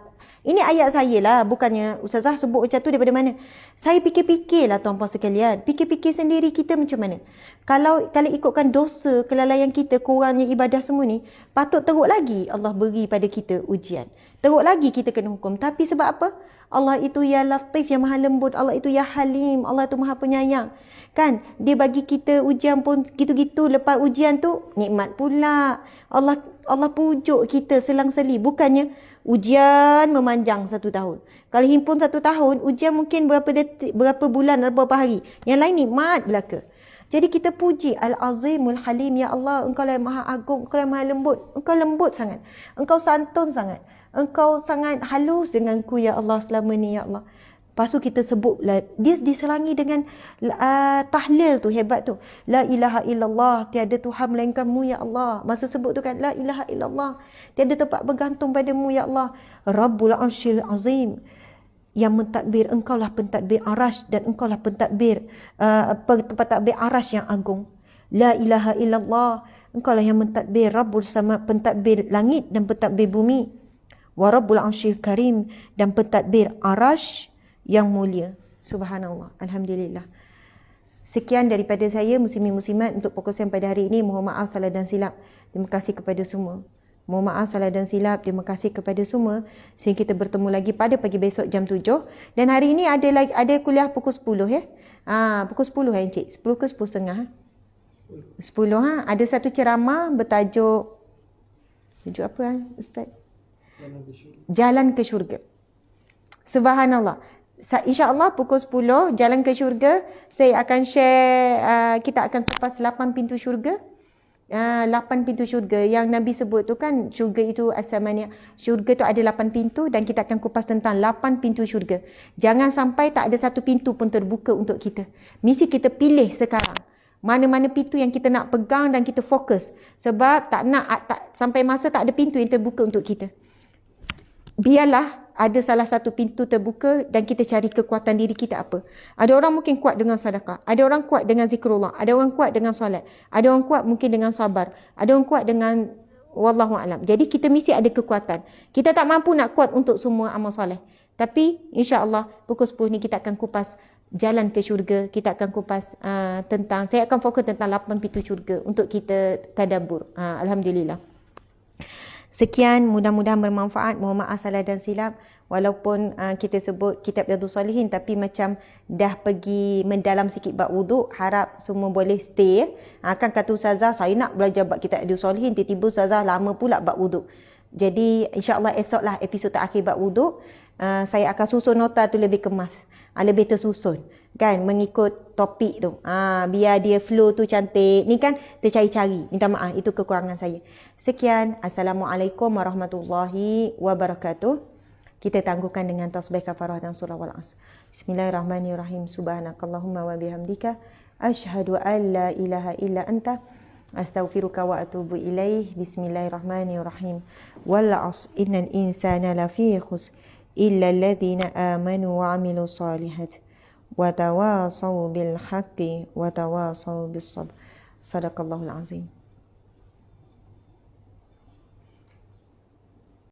Speaker 2: Ini ayat saya lah. Bukannya Ustazah sebut macam tu daripada mana. Saya fikir-fikirlah tuan-puan sekalian. Fikir-fikir sendiri kita macam mana. Kalau ikutkan dosa, kelalaian kita, kurangnya ibadah semua ni, patut teruk lagi Allah beri pada kita ujian. Teruk lagi kita kena hukum. Tapi sebab apa? Allah itu ya Latif, yang maha lembut. Allah itu ya Halim. Allah itu maha penyayang. Kan? Dia bagi kita ujian pun gitu-gitu. Lepas ujian tu, nikmat pula. Allah pujuk kita selang-seli. Bukannya ujian memanjang 1 tahun. Kalau himpun 1 tahun, ujian mungkin berapa bulan, berapa hari. Yang lain nikmat belaka. Jadi kita puji Al-Azimul Halim. Ya Allah, Engkau lah yang maha agung. Engkau lah yang maha lembut. Engkau lembut sangat. Engkau santun sangat. Engkau sangat halus denganku ya Allah selama ni ya Allah. Lepas tu kita sebutlah, dia diselangi dengan tahlil tu, hebat tu. La ilaha illallah, tiada Tuhan melainkanmu ya Allah. Masa sebut tu kan, la ilaha illallah, tiada tempat bergantung padamu ya Allah. Rabbul Arshil Azim, yang mentadbir, engkaulah pentadbir arash, dan engkaulah pentadbir pentadbir arash yang agung. La ilaha illallah, Engkau lah yang mentadbir, Rabbul Sama, pentadbir langit dan pentadbir bumi. Wa Rabbul Arsyil Karim, dan pentadbir arash yang mulia. Subhanallah. Alhamdulillah. Sekian daripada saya, muslimin muslimat, untuk perkongsian pada hari ini. Mohon maaf salah dan silap. Terima kasih kepada semua. Mohon maaf salah dan silap. Terima kasih kepada semua. Sehingga kita bertemu lagi pada pagi besok jam 7. Dan hari ini ada kuliah pukul 10 ya. Pukul 10 Encik. 10 ke 10.30? 10 Ada satu ceramah bertajuk apa Ustaz? Jalan ke syurga. Subhanallah. InsyaAllah pukul 10 Jalan ke syurga. Saya akan share, kita akan kupas 8 pintu syurga. 8 pintu syurga yang Nabi sebut tu kan, syurga itu as-samaniya. Syurga tu ada 8 pintu dan kita akan kupas tentang 8 pintu syurga. Jangan sampai tak ada satu pintu pun terbuka untuk kita. Mesti kita pilih sekarang mana-mana pintu yang kita nak pegang dan kita fokus. Sebab sampai masa tak ada pintu yang terbuka untuk kita. Biarlah ada salah satu pintu terbuka dan kita cari kekuatan diri kita apa. Ada orang mungkin kuat dengan sedekah. Ada orang kuat dengan zikrullah. Ada orang kuat dengan solat. Ada orang kuat mungkin dengan sabar. Ada orang kuat dengan wallahualam. Jadi kita mesti ada kekuatan. Kita tak mampu nak kuat untuk semua amal soleh. Tapi insya-Allah pukul 10 ni kita akan kupas jalan ke syurga. Kita akan kupas saya akan fokus tentang 8 pintu syurga untuk kita tadabbur. Alhamdulillah. Sekian, mudah-mudahan bermanfaat. Mohon maaf salah dan silap. Walaupun kita sebut kitab Riyadhus Shalihin, tapi macam dah pergi mendalam sikit bab wuduk. Harap semua boleh stay. Kan kata Ustazah, saya nak belajar bab kitab Riyadhus Shalihin. Tiba-tiba Ustazah lama pula bab wuduk. Jadi insyaAllah esoklah episod terakhir bab wuduk. Saya akan susun nota tu lebih kemas. Lebih tersusun. Kan, mengikut topik tu. Biar dia flow tu cantik. Ni kan tercari-cari. Minta maaf, itu kekurangan saya. Sekian. Assalamualaikum warahmatullahi wabarakatuh. Kita tangguhkan dengan tasbih kafarah dan surah wal asr. Bismillahirrahmanirrahim. Subhanakallahumma wa bihamdika. Ashhadu an la ilaha illa anta. Astaghfiruka wa atubu ilaih. Bismillahirrahmanirrahim. Wal asr innal insana lafi khusr. Illa alladhina amanu wa amilu salihat. Wa tawasaw bil haqqi wa tawasaw bis sabr. Sadaqallahul azim.